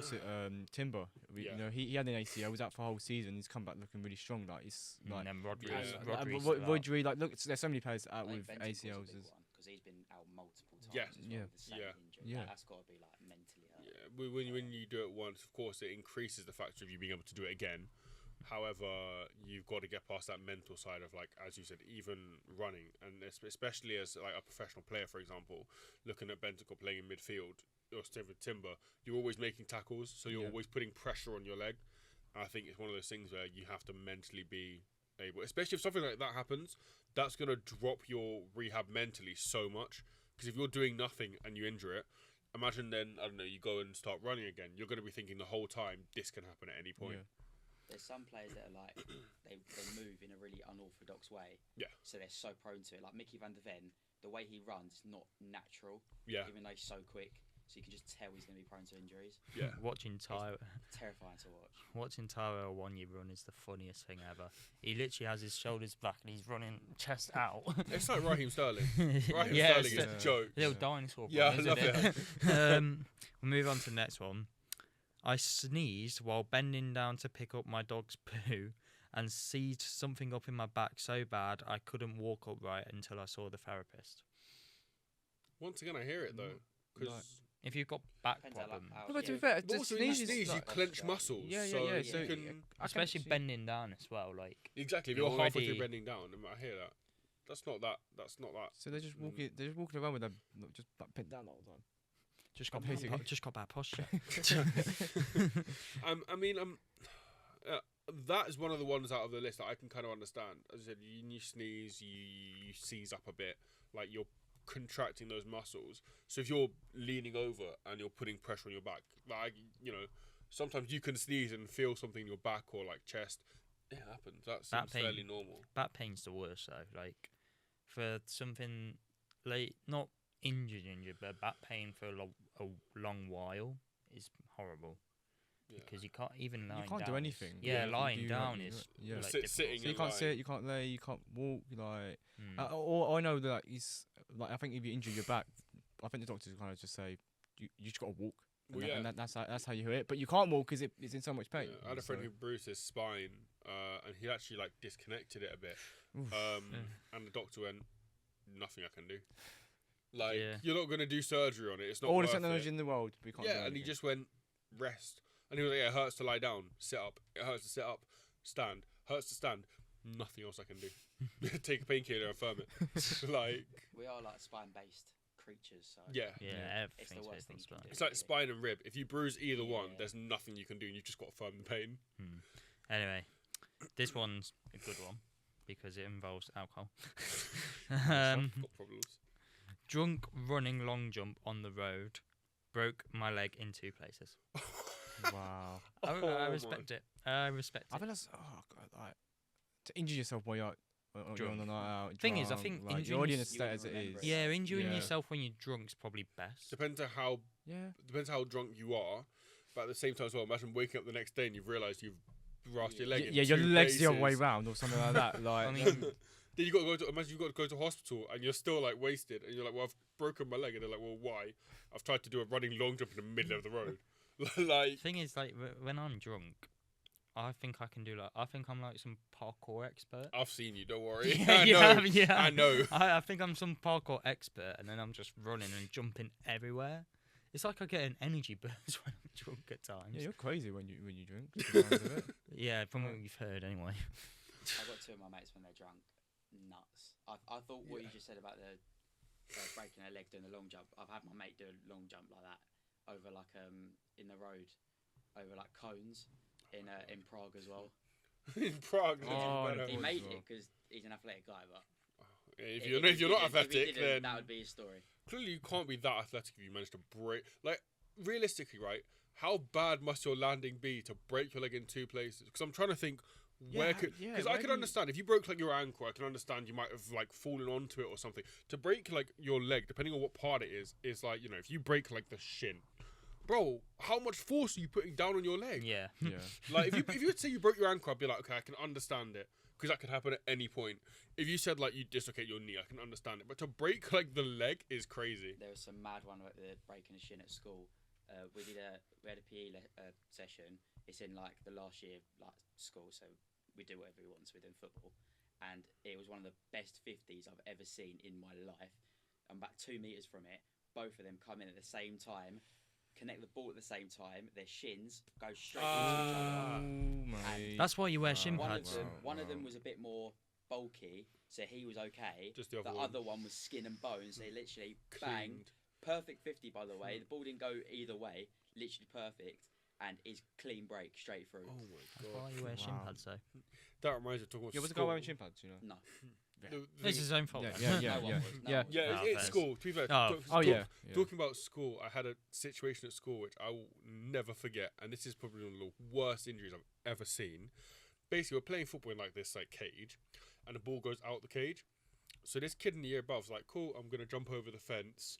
Speaker 2: Timber?
Speaker 3: Yeah.
Speaker 2: You know, he had an ACL, was out for a whole season. He's come back looking really strong. Like it's like.
Speaker 1: And then Rodri,
Speaker 3: Yeah.
Speaker 2: Rodri, like look, there's so many players out
Speaker 4: Like
Speaker 2: with
Speaker 4: Bentancur's a
Speaker 2: ACLs.
Speaker 4: big one, 'cause he's been out multiple times.
Speaker 3: Yeah.
Speaker 4: as well
Speaker 2: Yeah.
Speaker 4: with the same
Speaker 3: Yeah.
Speaker 4: injury.
Speaker 2: Yeah.
Speaker 4: That's got to be like mentally hurt.
Speaker 3: yeah. When you do it once, of course, it increases the factor of you being able to do it again. However, you've got to get past that mental side of, like, as you said, even running, and especially as like a professional player, for example, looking at Bentancur playing in midfield or with Timber, you're always making tackles, so you're
Speaker 2: Yeah.
Speaker 3: always putting pressure on your leg. And I think it's one of those things where you have to mentally be able, especially if something like that happens, that's going to drop your rehab mentally so much. Because if you're doing nothing and you injure it, imagine then, I don't know, you go and start running again, you're going to be thinking the whole time, this can happen at any point.
Speaker 2: Yeah.
Speaker 4: There's some players that are like they move in a really unorthodox way.
Speaker 3: Yeah.
Speaker 4: So they're so prone to it. Like Mickey van der Ven, the way he runs is not natural.
Speaker 3: Yeah.
Speaker 4: Even though he's so quick, so you can just tell he's going to be prone to injuries.
Speaker 3: Yeah.
Speaker 1: Watching
Speaker 4: Terrifying to watch.
Speaker 1: Watching Tyrell Wanya run is the funniest thing ever. He literally has his shoulders back and he's running chest out.
Speaker 3: It's like Raheem Sterling. Raheem
Speaker 1: Yeah,
Speaker 3: Sterling
Speaker 1: it's
Speaker 3: is
Speaker 1: the-
Speaker 3: a joke.
Speaker 1: Little dinosaur.
Speaker 3: Yeah,
Speaker 1: one,
Speaker 3: I love
Speaker 1: isn't it. We'll move on to the next one. I sneezed while bending down to pick up my dog's poo and seized something up in my back so bad I couldn't walk upright until I saw the therapist.
Speaker 3: Once again, I hear it though. Because
Speaker 1: If you've got back
Speaker 4: Depends how,
Speaker 1: problem,
Speaker 4: how
Speaker 2: No, but to be
Speaker 4: yeah.
Speaker 2: fair,
Speaker 3: also
Speaker 2: just
Speaker 3: when you
Speaker 2: sneeze is
Speaker 3: sneeze, you
Speaker 2: like-
Speaker 3: clench muscles.
Speaker 2: Yeah.
Speaker 3: So
Speaker 2: So
Speaker 3: you
Speaker 4: Yeah.
Speaker 3: can
Speaker 1: especially
Speaker 2: see-
Speaker 1: bending down as well, like
Speaker 3: exactly. If
Speaker 1: you're
Speaker 3: you're halfway through
Speaker 1: already-
Speaker 3: bending down, I hear that. That's not that.
Speaker 2: So they're just walking. They're just walking around with them, just like pinned down all the time.
Speaker 1: just got
Speaker 2: Basically.
Speaker 1: just got bad posture.
Speaker 3: That is one of the ones out of the list that I can kind of understand. As I said, you sneeze, you seize up a bit, like you're contracting those muscles. So if you're leaning over and you're putting pressure on your back, like sometimes you can sneeze and feel something in your back or like chest. It happens. That
Speaker 1: Back
Speaker 3: seems
Speaker 1: pain.
Speaker 3: fairly normal.
Speaker 1: Back pain's the worst though. Like for something like not injured, but back pain for a long while is horrible.
Speaker 3: Yeah.
Speaker 1: Because you can't even lie
Speaker 2: You can't
Speaker 1: down.
Speaker 2: do anything.
Speaker 1: Yeah,
Speaker 2: You
Speaker 1: lying
Speaker 2: do,
Speaker 1: down
Speaker 2: like,
Speaker 1: is
Speaker 2: yeah.
Speaker 1: like,
Speaker 3: Sit-
Speaker 1: difficult.
Speaker 3: sitting
Speaker 2: So you
Speaker 3: and
Speaker 2: can't
Speaker 3: lying.
Speaker 2: sit, you can't lay, you can't walk. Like,
Speaker 1: Mm.
Speaker 2: or I know that like I think if you injure your back, I think the doctors kind of just say you just got to walk. And,
Speaker 3: Well,
Speaker 2: that- and
Speaker 3: yeah.
Speaker 2: that's how you hear it. But you can't walk because it's in so much pain.
Speaker 3: Yeah, I had a friend
Speaker 2: So-
Speaker 3: who bruised his spine, and he actually like disconnected it a bit.
Speaker 2: Oof.
Speaker 3: And the doctor went, "Nothing I can do. Like
Speaker 1: Yeah.
Speaker 3: you're not gonna do surgery on it. It's not
Speaker 2: all the
Speaker 3: worth
Speaker 2: technology
Speaker 3: it."
Speaker 2: in the world, but you can't. do
Speaker 3: Yeah, and he
Speaker 2: anything.
Speaker 3: just went rest, and he was like, "Yeah, it hurts to lie down, sit up. It hurts to sit up, stand. Hurts to stand. Nothing else I can do. Take a painkiller and firm it. Like
Speaker 4: We are like spine-based creatures, so
Speaker 3: yeah."
Speaker 1: Yeah,
Speaker 2: Yeah.
Speaker 4: It's the
Speaker 1: everything's
Speaker 4: worst
Speaker 1: based on
Speaker 4: thing you can
Speaker 1: spine.
Speaker 4: do.
Speaker 3: It's like spine and rib. If you bruise either one,
Speaker 4: Yeah.
Speaker 3: there's nothing you can do. You've just got to firm the pain.
Speaker 1: Anyway, this one's a good one because it involves alcohol.
Speaker 3: I've got problems.
Speaker 1: Drunk running long jump on the road, broke my leg in 2 places.
Speaker 2: Wow.
Speaker 1: I
Speaker 3: Oh my.
Speaker 1: respect it. I respect
Speaker 2: I
Speaker 1: it.
Speaker 2: think that's like to injure yourself while you're you're on the night out.
Speaker 1: Thing is, I
Speaker 2: drunk,
Speaker 1: think
Speaker 2: like, you're already in a
Speaker 1: injuring
Speaker 2: state as it
Speaker 4: remember
Speaker 2: is.
Speaker 4: it.
Speaker 1: Yeah, injuring
Speaker 2: Yeah.
Speaker 1: yourself when you're drunk is probably best.
Speaker 3: Depends on how
Speaker 2: Yeah.
Speaker 3: drunk you are, but at the same time as well, imagine waking up the next day and you've realised you've rasped your leg.
Speaker 2: Yeah,
Speaker 3: in
Speaker 2: yeah, your
Speaker 3: 2
Speaker 2: legs the other way
Speaker 3: places.
Speaker 2: round or something like that. Like,
Speaker 1: I mean,
Speaker 3: Then you got to go to imagine you got to go to hospital and you're still like wasted and you're like, well, I've broken my leg, and they're like, well, why? I've tried to do a running long jump in the middle of the road. Like
Speaker 1: thing is, like when I'm drunk, I think I can do like I think I'm like some parkour expert.
Speaker 3: I've seen you, don't worry.
Speaker 1: Yeah,
Speaker 3: I
Speaker 1: you
Speaker 3: know.
Speaker 1: have, yeah.
Speaker 3: I know.
Speaker 1: I think I'm some parkour expert, and then I'm just running and jumping everywhere. It's like I get an energy burst when I'm drunk at times.
Speaker 2: Yeah, you're crazy when you drink. from the sounds of it.
Speaker 1: Yeah, from what you've heard anyway.
Speaker 4: I've got two of my mates when they're drunk, nuts. I thought what you just said about the breaking their leg doing the long jump. I've had my mate do a long jump like that over like in the road, over like cones in Prague as well.
Speaker 3: In Prague, that's
Speaker 2: Oh,
Speaker 3: better.
Speaker 4: He
Speaker 2: Boys
Speaker 4: made
Speaker 2: as well.
Speaker 4: it because he's an athletic guy, but
Speaker 3: If you're not athletic, then
Speaker 4: that would be his story.
Speaker 3: clearly you can't be that athletic if you manage to break. Like realistically, right? How bad must your landing be to break your leg in two places? Because I'm trying to think where could because I
Speaker 2: where
Speaker 3: can
Speaker 2: do you-
Speaker 3: understand if you broke like your ankle, I can understand you might have like fallen onto it or something. To break like your leg, depending on what part it is like if you break like the shin, bro, how much force are you putting down on your leg?
Speaker 1: Yeah.
Speaker 2: Yeah.
Speaker 3: Like if you would say you broke your ankle, I'd be like, okay, I can understand it because that could happen at any point. If you said like you dislocate your knee, I can understand it. But to break like the leg is crazy.
Speaker 4: There was some mad one about the breaking a shin at school. We had a PE session. It's in like the last year like school, so we do whatever we want. So we're doing football, and it was one of the best 50s I've ever seen in my life. I'm about 2 meters from it. Both of them come in at the same time, connect the ball at the same time. Their shins go straight into each other.
Speaker 2: Mate.
Speaker 1: That's why you wear shin
Speaker 4: One
Speaker 1: pads.
Speaker 4: of them was a bit more bulky, so he was okay.
Speaker 3: Just the other
Speaker 4: the
Speaker 3: one.
Speaker 4: other one was skin and bones. They literally banged. Perfect 50, by the way. The ball didn't go either way. Literally perfect. And is clean break straight through.
Speaker 3: Oh my
Speaker 1: That's
Speaker 3: god.
Speaker 1: why you wear shin
Speaker 2: Wow.
Speaker 1: pads, though.
Speaker 3: That reminds me of talking about
Speaker 2: Yeah, was the guy
Speaker 3: school.
Speaker 2: wearing shin pads? You know.
Speaker 4: No.
Speaker 3: The
Speaker 1: It's
Speaker 3: thing-
Speaker 1: his own fault.
Speaker 2: Yeah,
Speaker 1: then.
Speaker 2: yeah,
Speaker 4: No one
Speaker 2: yeah.
Speaker 4: was, no
Speaker 2: Yeah.
Speaker 4: one was.
Speaker 3: Yeah,
Speaker 1: Ah,
Speaker 3: it's
Speaker 1: fair.
Speaker 3: school. To be fair,
Speaker 2: Yeah.
Speaker 3: talking about school, I had a situation at school which I will never forget, and this is probably one of the worst injuries I've ever seen. Basically, we're playing football in like this like cage, and the ball goes out the cage. So this kid in the year above is like, "Cool, I'm gonna jump over the fence."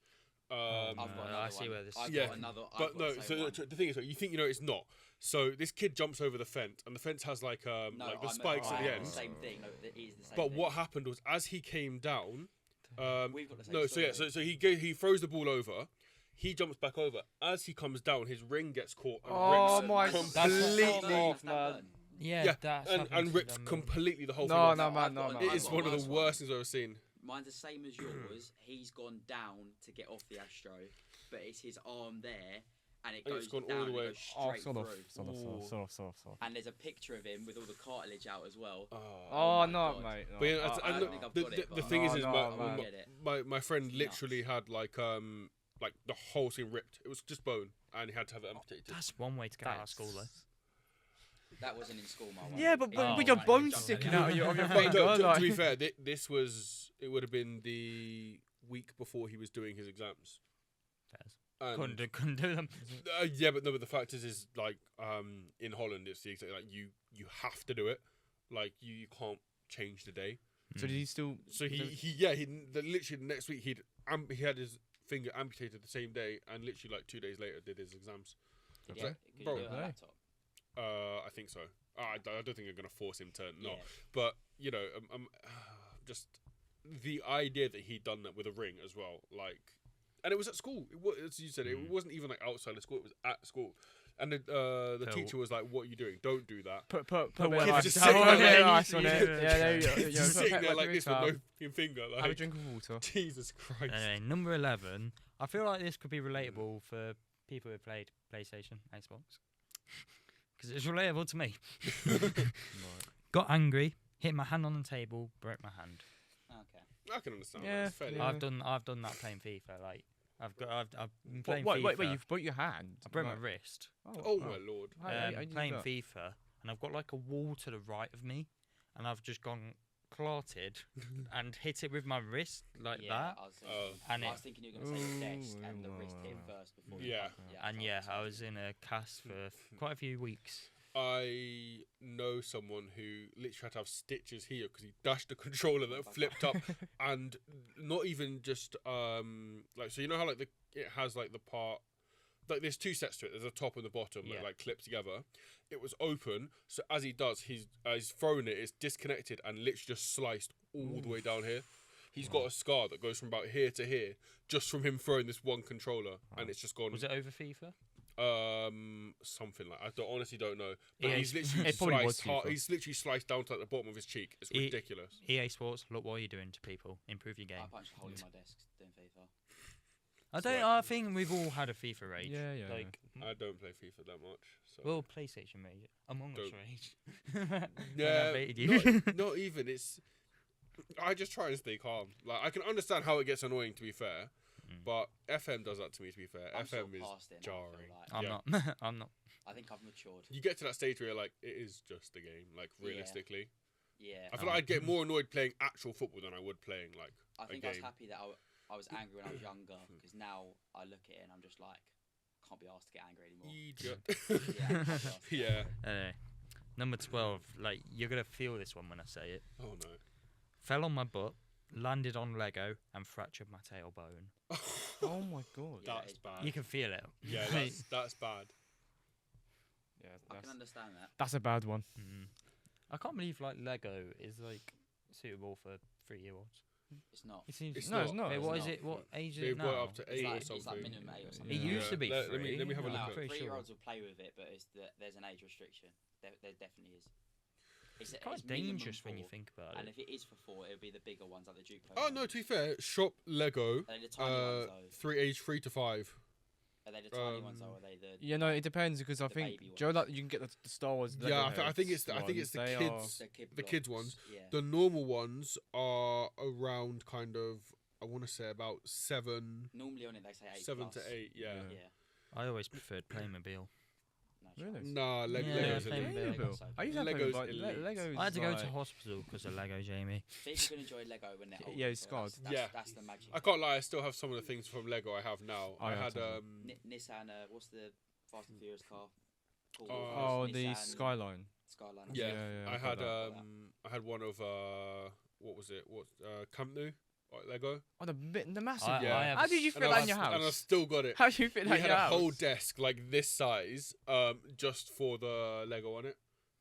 Speaker 4: I've
Speaker 1: No,
Speaker 4: got
Speaker 1: I
Speaker 4: another
Speaker 1: see
Speaker 4: one.
Speaker 1: where this-
Speaker 4: I've
Speaker 3: Yeah,
Speaker 4: got another. I've
Speaker 3: But
Speaker 4: got
Speaker 3: no,
Speaker 4: the
Speaker 3: so
Speaker 4: same one.
Speaker 3: the thing is, you think it's not. So this kid jumps over the fence, and the fence has like the spikes at the
Speaker 4: I have
Speaker 3: end.
Speaker 4: the same thing. No, it is the same
Speaker 3: But
Speaker 4: thing.
Speaker 3: what happened was, as he came down,
Speaker 4: We've got the same
Speaker 3: no, so yeah,
Speaker 4: story.
Speaker 3: so he throws the ball over. He jumps back over. As he comes down, his ring gets caught and
Speaker 2: Oh
Speaker 3: rips
Speaker 2: my-
Speaker 4: That's
Speaker 3: completely.
Speaker 2: off,
Speaker 4: that
Speaker 2: man.
Speaker 4: burn.
Speaker 1: Yeah,
Speaker 3: Yeah,
Speaker 1: that's
Speaker 3: and
Speaker 1: happened to
Speaker 3: rips
Speaker 1: them.
Speaker 3: completely the whole
Speaker 2: No,
Speaker 3: thing. off.
Speaker 2: no,
Speaker 4: I've
Speaker 2: man,
Speaker 4: got
Speaker 2: no,
Speaker 4: an-
Speaker 3: It
Speaker 2: man.
Speaker 3: is
Speaker 4: I've got
Speaker 3: one of
Speaker 4: worse
Speaker 3: the worst things I've ever seen.
Speaker 4: Mine's the same as yours. He's gone down to get off the Astro, but it's his arm there, and it
Speaker 3: And
Speaker 4: goes
Speaker 3: it's gone all
Speaker 4: down
Speaker 3: the
Speaker 4: and it
Speaker 3: way-
Speaker 4: goes
Speaker 2: Oh,
Speaker 4: straight
Speaker 2: sort of,
Speaker 4: through.
Speaker 2: sort of.
Speaker 4: And there's a picture of him with all the cartilage out as well.
Speaker 2: Oh
Speaker 4: my
Speaker 2: no,
Speaker 4: God.
Speaker 2: mate. No.
Speaker 3: But yeah,
Speaker 2: I-
Speaker 3: and
Speaker 4: I
Speaker 3: the,
Speaker 4: don't think I've
Speaker 3: the,
Speaker 4: got
Speaker 3: the,
Speaker 4: it,
Speaker 3: the
Speaker 4: but-
Speaker 3: thing is,
Speaker 2: No, no,
Speaker 4: man. Get it.
Speaker 3: my friend
Speaker 4: It's
Speaker 3: literally had like the whole thing ripped. It was just bone, and he had to have it amputated.
Speaker 1: That's one way to get out of school, though.
Speaker 4: That wasn't in school, my one.
Speaker 2: Yeah, but
Speaker 4: It was
Speaker 2: with your
Speaker 4: right,
Speaker 2: bones
Speaker 4: jumped
Speaker 2: sticking
Speaker 4: down.
Speaker 2: out of your
Speaker 3: But
Speaker 2: finger,
Speaker 3: to
Speaker 2: like.
Speaker 3: be fair, this it would have been the week before he was doing his exams. And,
Speaker 1: Couldn't do them.
Speaker 3: yeah, but no. But the fact is like in Holland, it's the exact like you have to do it. Like you can't change the day.
Speaker 2: So did he still?
Speaker 3: So literally the next week he had his finger amputated the same day, and literally like 2 days later did his exams.
Speaker 4: Could
Speaker 3: Okay.
Speaker 4: you
Speaker 3: Bro.
Speaker 4: do it on a
Speaker 2: Okay.
Speaker 4: laptop?
Speaker 3: I think so. I don't think I'm gonna force him to not.
Speaker 4: Yeah.
Speaker 3: But just the idea that he'd done that with a ring as well, like, and it was at school. It was, as you said, it wasn't even like outside of school. It was at school, and the
Speaker 1: So-
Speaker 3: teacher was like, "What are you doing? Don't do that."
Speaker 2: Put
Speaker 1: Put
Speaker 2: wet
Speaker 1: kids
Speaker 2: ice
Speaker 3: just
Speaker 2: down
Speaker 3: sitting
Speaker 2: on
Speaker 3: there
Speaker 2: it,
Speaker 3: like-
Speaker 2: ice on it. Yeah, there you go.
Speaker 3: He's
Speaker 2: Yeah,
Speaker 3: just sitting
Speaker 2: put
Speaker 3: there
Speaker 2: wet
Speaker 3: like
Speaker 2: ice
Speaker 3: this with
Speaker 2: down.
Speaker 3: no fucking finger.
Speaker 2: Have a
Speaker 3: Like,
Speaker 2: drink of water.
Speaker 3: Jesus Christ.
Speaker 1: Anyway, number 11. I feel like this could be relatable for people who played PlayStation, Xbox. Because it's relatable to me. Got angry, hit my hand on the table, broke my hand.
Speaker 4: Okay.
Speaker 3: I can understand.
Speaker 2: Yeah,
Speaker 3: that. It's fairly-
Speaker 2: yeah.
Speaker 1: I've done that playing FIFA. Like I've been playing
Speaker 2: Wait,
Speaker 1: FIFA.
Speaker 2: you've broke your hand.
Speaker 1: I broke my
Speaker 2: Like-
Speaker 1: wrist.
Speaker 3: Oh my lord.
Speaker 2: How do you do
Speaker 1: Playing
Speaker 2: that?
Speaker 1: FIFA, and I've got like a wall to the right of me, and I've just gone clotted and hit it with my wrist like
Speaker 4: Yeah,
Speaker 1: that.
Speaker 4: I was thinking,
Speaker 1: And
Speaker 4: I
Speaker 1: it-
Speaker 4: was thinking you were going to say your desk and the
Speaker 2: Ooh,
Speaker 4: wrist hit
Speaker 2: wow.
Speaker 4: first before.
Speaker 3: Yeah.
Speaker 1: And yeah, I was in a cast for quite a few weeks.
Speaker 3: I know someone who literally had to have stitches here because he dashed the controller that flipped up, and not even just like, so you know how like it has like the part, like there's two sets to it. There's a top and the bottom that
Speaker 1: Yeah.
Speaker 3: like clip together. It was open, so as he does, he's thrown it. It's disconnected and literally just sliced all the way down here. He's got a scar that goes from about here to here just from him throwing this one controller, and it's just gone.
Speaker 1: Was it over FIFA?
Speaker 3: Something like, honestly don't know. But
Speaker 1: Yeah,
Speaker 3: he's literally
Speaker 2: it probably was
Speaker 3: sliced hard,
Speaker 2: FIFA.
Speaker 3: he's literally sliced down to like the bottom of his cheek. It's
Speaker 1: He-
Speaker 3: ridiculous.
Speaker 1: EA Sports, look what you're doing to people. Improve your
Speaker 4: I
Speaker 1: game.
Speaker 4: punched a hole in my desk doing FIFA.
Speaker 1: I don't. I think we've all had a FIFA rage.
Speaker 2: Yeah.
Speaker 1: Like,
Speaker 3: I don't play FIFA that much. So.
Speaker 1: well, PlayStation rage, Among Us
Speaker 3: Don't.
Speaker 1: rage. When I
Speaker 3: Yeah,
Speaker 1: baited you.
Speaker 3: not even. It's. I just try and stay calm. Like I can understand how it gets annoying. To be fair, but FM does that to me. To be fair,
Speaker 4: I'm sort
Speaker 3: FM
Speaker 4: of
Speaker 3: is
Speaker 4: past it now, I feel
Speaker 3: jarring.
Speaker 4: like.
Speaker 1: I'm
Speaker 3: Yeah.
Speaker 1: not. I'm not.
Speaker 4: I think I've matured.
Speaker 3: You get to that stage where you're like, it is just a game. Like
Speaker 4: Yeah.
Speaker 3: realistically,
Speaker 4: Yeah.
Speaker 3: I feel like I'd get more annoyed playing actual football than I would playing like
Speaker 4: I
Speaker 3: a
Speaker 4: think I was
Speaker 3: game.
Speaker 4: happy that I was angry when I was younger because now I look at it and I'm just like, can't be asked to get angry anymore.
Speaker 3: Idiot.
Speaker 4: Yeah, I can't be asked to get
Speaker 3: Yeah.
Speaker 4: angry.
Speaker 1: Anyway, number 12. Like, you're gonna feel this one when I say it.
Speaker 3: Oh no.
Speaker 1: Fell on my butt, landed on Lego, and fractured my tailbone.
Speaker 2: Oh my god.
Speaker 4: Yeah,
Speaker 3: That's
Speaker 4: it's
Speaker 3: bad.
Speaker 1: You can feel it.
Speaker 3: Yeah, that's bad.
Speaker 2: Yeah,
Speaker 4: I can understand that.
Speaker 2: that's a bad one.
Speaker 1: I can't believe like Lego is like suitable for 3-year-olds.
Speaker 4: It's not.
Speaker 1: It seems.
Speaker 3: It's
Speaker 2: No, it's
Speaker 3: not.
Speaker 2: not.
Speaker 1: Wait,
Speaker 4: It's
Speaker 1: what is
Speaker 4: not.
Speaker 1: it? What age is
Speaker 3: They
Speaker 1: it
Speaker 3: brought it
Speaker 1: now?
Speaker 3: up to
Speaker 4: It's
Speaker 3: 8
Speaker 4: like,
Speaker 3: or
Speaker 4: it's like
Speaker 3: something.
Speaker 4: minimum 8 or something.
Speaker 1: It used to be
Speaker 3: Let me
Speaker 1: free.
Speaker 3: have a look
Speaker 4: No,
Speaker 3: at it.
Speaker 1: pretty sure.
Speaker 4: 3-year-olds will play with it, but there's an age restriction. There definitely is. It's
Speaker 1: Quite
Speaker 4: it's minimum
Speaker 1: dangerous when you
Speaker 4: 4,
Speaker 1: think about
Speaker 4: And
Speaker 1: it.
Speaker 4: if it is for 4, it'll be the bigger ones like the Duplo.
Speaker 3: Oh no, to be fair, shop Lego.
Speaker 4: Are they the tiny ones though?
Speaker 3: Age 3 to 5.
Speaker 4: Are they the tiny ones though? Or are they the
Speaker 2: Yeah, no, it depends because I
Speaker 4: The
Speaker 2: think
Speaker 4: baby
Speaker 2: Joe,
Speaker 4: ones.
Speaker 2: like you can get the Star Wars.
Speaker 3: Yeah,
Speaker 2: Lego
Speaker 3: I think it's
Speaker 2: heads
Speaker 3: the
Speaker 2: ones,
Speaker 3: the
Speaker 2: they are-
Speaker 3: kids. The kids
Speaker 4: blocks,
Speaker 3: ones.
Speaker 4: Yeah.
Speaker 3: The normal ones are around kind of. I want to say about 7,
Speaker 4: Normally on it they say 8
Speaker 3: 7
Speaker 4: plus.
Speaker 3: to 8. Yeah.
Speaker 2: Yeah.
Speaker 4: Yeah.
Speaker 1: I always preferred Playmobil.
Speaker 4: No
Speaker 2: Really?
Speaker 4: chance.
Speaker 3: Nah,
Speaker 1: Yeah,
Speaker 3: Lego's
Speaker 1: Playmobil.
Speaker 3: elite.
Speaker 2: Lego. I used to have
Speaker 3: Lego's
Speaker 2: Lego,
Speaker 3: elite.
Speaker 2: Lego's
Speaker 1: I had to go to
Speaker 2: like-
Speaker 1: hospital because of Lego, Jamie.
Speaker 4: People can enjoy Lego when they're older.
Speaker 2: Yeah, it's
Speaker 4: so
Speaker 2: scarred.
Speaker 3: Yeah.
Speaker 4: That's the magic.
Speaker 3: I can't lie, I still have some of the things from Lego I have now.
Speaker 2: Oh,
Speaker 3: I
Speaker 2: yeah,
Speaker 3: had
Speaker 2: totally.
Speaker 4: Nissan, what's the Fast and Furious car? Called?
Speaker 2: Oh, the
Speaker 4: Nissan
Speaker 2: Skyline.
Speaker 4: Skyline.
Speaker 3: yeah,
Speaker 2: Yeah,
Speaker 3: I
Speaker 2: I've
Speaker 3: had
Speaker 2: got that.
Speaker 3: I had one of what was it? Camp Nou Lego.
Speaker 2: Oh, the massive.
Speaker 1: I
Speaker 2: one.
Speaker 3: have
Speaker 2: How
Speaker 1: a
Speaker 2: did you
Speaker 1: s-
Speaker 2: fit
Speaker 3: And
Speaker 2: that
Speaker 3: I
Speaker 2: in your
Speaker 3: And I
Speaker 2: house?
Speaker 3: still got it.
Speaker 2: How do you fit
Speaker 3: We
Speaker 2: that in
Speaker 3: had
Speaker 2: your
Speaker 3: a
Speaker 2: house?
Speaker 3: whole desk like this size, just for the Lego on it,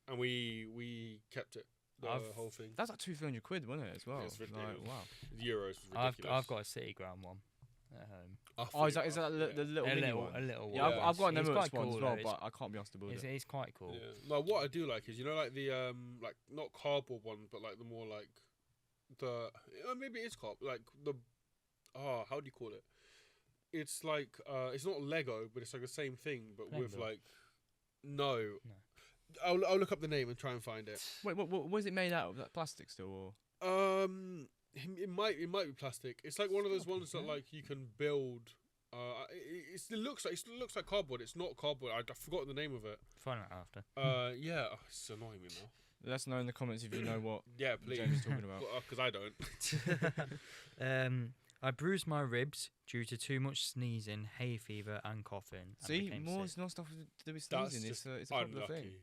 Speaker 3: and we kept it the
Speaker 1: I've-
Speaker 3: whole thing.
Speaker 2: That's like 200-300 quid, wasn't it? As well.
Speaker 3: It's
Speaker 2: Like,
Speaker 3: ridiculous.
Speaker 2: wow.
Speaker 3: Euros was
Speaker 1: I've
Speaker 3: ridiculous.
Speaker 1: got a City Ground one at home.
Speaker 2: Oh, is that the little
Speaker 1: a
Speaker 2: mini
Speaker 1: little,
Speaker 2: one?
Speaker 1: a little
Speaker 2: Yeah,
Speaker 1: one.
Speaker 2: I've got an
Speaker 1: It's
Speaker 2: Emirates
Speaker 1: quite
Speaker 2: one as
Speaker 1: cool,
Speaker 2: well,
Speaker 1: though.
Speaker 2: but I can't be asked to build
Speaker 1: It's,
Speaker 2: it.
Speaker 1: it's quite cool.
Speaker 3: Yeah. No, what I do like is like the like not cardboard one, but like the more like the maybe it's like the how do you call it? It's like it's not Lego, but it's like the same thing, but with
Speaker 1: Playmobil.
Speaker 3: like no. I'll look up the name and try and find it.
Speaker 2: Wait, what was it made out of? Like plastic still, or?
Speaker 3: It might be plastic. It's like one of those ones that like you can build. It looks like cardboard. It's not cardboard. I forgot the name of it.
Speaker 1: Find out after.
Speaker 3: Yeah, it's annoying me now.
Speaker 2: Let us know in the comments if you know what
Speaker 3: Yeah, please.
Speaker 2: James is talking about.
Speaker 3: Because I don't.
Speaker 1: I bruised my ribs due to too much sneezing, hay fever, and coughing. and
Speaker 2: See,
Speaker 1: became
Speaker 2: more
Speaker 1: sick.
Speaker 2: not stuff to do with
Speaker 3: That's
Speaker 2: sneezing.
Speaker 3: just
Speaker 2: It's a popular thing.
Speaker 3: unlucky.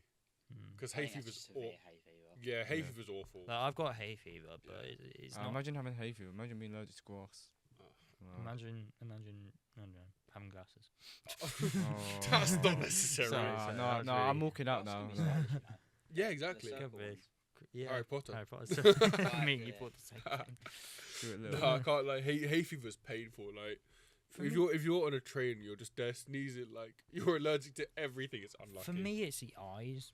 Speaker 1: Mm.
Speaker 3: Because
Speaker 4: I
Speaker 3: hay
Speaker 4: think that's
Speaker 3: fever's
Speaker 4: just severe
Speaker 3: awful.
Speaker 4: hay fever.
Speaker 3: Yeah, hay
Speaker 2: Yeah.
Speaker 3: fever's awful.
Speaker 1: Like, I've got hay fever, but it's not.
Speaker 2: Imagine having hay fever. Imagine being allergic to grass.
Speaker 3: Oh.
Speaker 2: Wow.
Speaker 1: Imagine, I don't know, having glasses.
Speaker 2: Oh.
Speaker 3: That's not necessary.
Speaker 1: Sorry,
Speaker 2: Nah,
Speaker 1: sorry,
Speaker 2: no,
Speaker 1: that's
Speaker 2: I'm
Speaker 1: really-
Speaker 2: walking out
Speaker 4: That's
Speaker 2: now.
Speaker 4: gonna be stylish, you know.
Speaker 3: Yeah,
Speaker 4: The
Speaker 3: exactly.
Speaker 4: circle
Speaker 1: Could be.
Speaker 4: ones.
Speaker 1: Yeah.
Speaker 3: Harry Potter.
Speaker 1: Harry Potter. Me, you
Speaker 4: Yeah.
Speaker 1: thought the same thing.
Speaker 2: Do it little.
Speaker 3: No, I can't. Like hay fever's painful. Like
Speaker 1: For
Speaker 3: if
Speaker 1: me-
Speaker 3: you're on a train, you're just there sneezing. Like you're allergic to everything. It's unlucky.
Speaker 1: For me, it's the eyes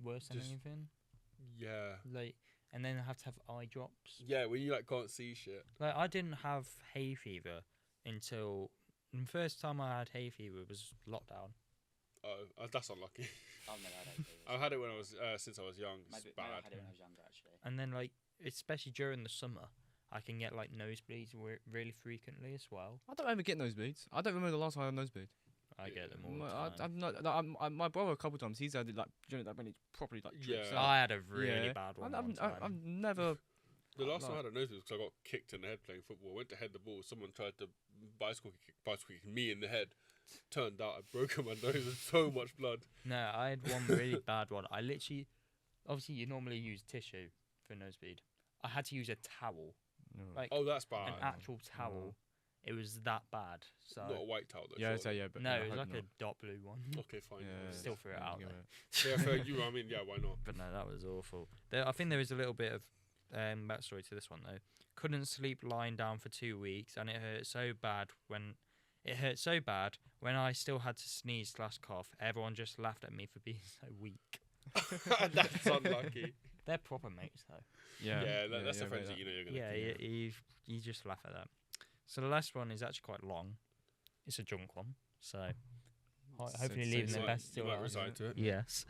Speaker 1: worse than
Speaker 3: Just-
Speaker 1: anything.
Speaker 3: Yeah.
Speaker 1: Like, and then I have to have eye drops.
Speaker 3: Yeah, when you like can't see shit.
Speaker 1: Like, I didn't have hay fever until the first time I had hay fever was lockdown.
Speaker 3: Oh, that's unlucky.
Speaker 4: I've never had hay fever.
Speaker 3: I've had it when I was since I was young. It's
Speaker 4: Maybe I
Speaker 3: bad.
Speaker 4: had it when I was younger, actually.
Speaker 1: And then, like, especially during the summer, I can get like nosebleeds really frequently as well.
Speaker 2: I don't ever get nosebleeds. I don't remember the last time I had a nosebleed.
Speaker 1: I get them all
Speaker 2: My,
Speaker 1: the time.
Speaker 2: I'm not. My brother a couple times. He's had it like during that when it properly like drips
Speaker 3: Yeah.
Speaker 2: out.
Speaker 1: I had a really
Speaker 2: Yeah.
Speaker 1: bad one.
Speaker 2: I've
Speaker 1: time.
Speaker 2: never.
Speaker 3: The last time I
Speaker 2: like-
Speaker 3: had a nosebleed because I got kicked in the head playing football. I went to head the ball. Someone tried to bicycle kick me in the head. Turned out I'd broken my nose with so much blood.
Speaker 1: No, I had one really bad one. I literally, obviously, you normally use tissue for nosebleed. I had to use a towel,
Speaker 2: No.
Speaker 1: like
Speaker 3: Oh, that's bad.
Speaker 1: an actual towel. It was that bad. So
Speaker 3: Not a white towel though.
Speaker 2: Yeah,
Speaker 3: surely.
Speaker 2: but
Speaker 1: no,
Speaker 2: yeah, I
Speaker 1: it was
Speaker 2: hope
Speaker 1: like
Speaker 2: not.
Speaker 1: a dot blue one.
Speaker 3: Okay, fine.
Speaker 2: Yeah,
Speaker 1: Still threw it out
Speaker 2: give
Speaker 1: there.
Speaker 3: Yeah, for you, I mean, yeah, why not?
Speaker 1: But no, that was awful. I think there is a little bit of backstory to this one though. Couldn't sleep lying down for 2 weeks, and it hurt so bad when I still had to sneeze / cough. Everyone just laughed at me for being so weak.
Speaker 3: That's unlucky.
Speaker 1: They're proper mates though.
Speaker 3: Yeah, that's the
Speaker 2: mate,
Speaker 3: friends that you know you're gonna.
Speaker 1: Yeah,
Speaker 3: keep.
Speaker 1: you just laugh at that. So the last one is actually quite long. it's a drunk one, so hopefully
Speaker 2: So-
Speaker 1: leaving
Speaker 2: so
Speaker 1: the
Speaker 2: you
Speaker 1: best
Speaker 3: You
Speaker 1: till
Speaker 3: might
Speaker 1: last.
Speaker 3: recite to it.
Speaker 1: Yes.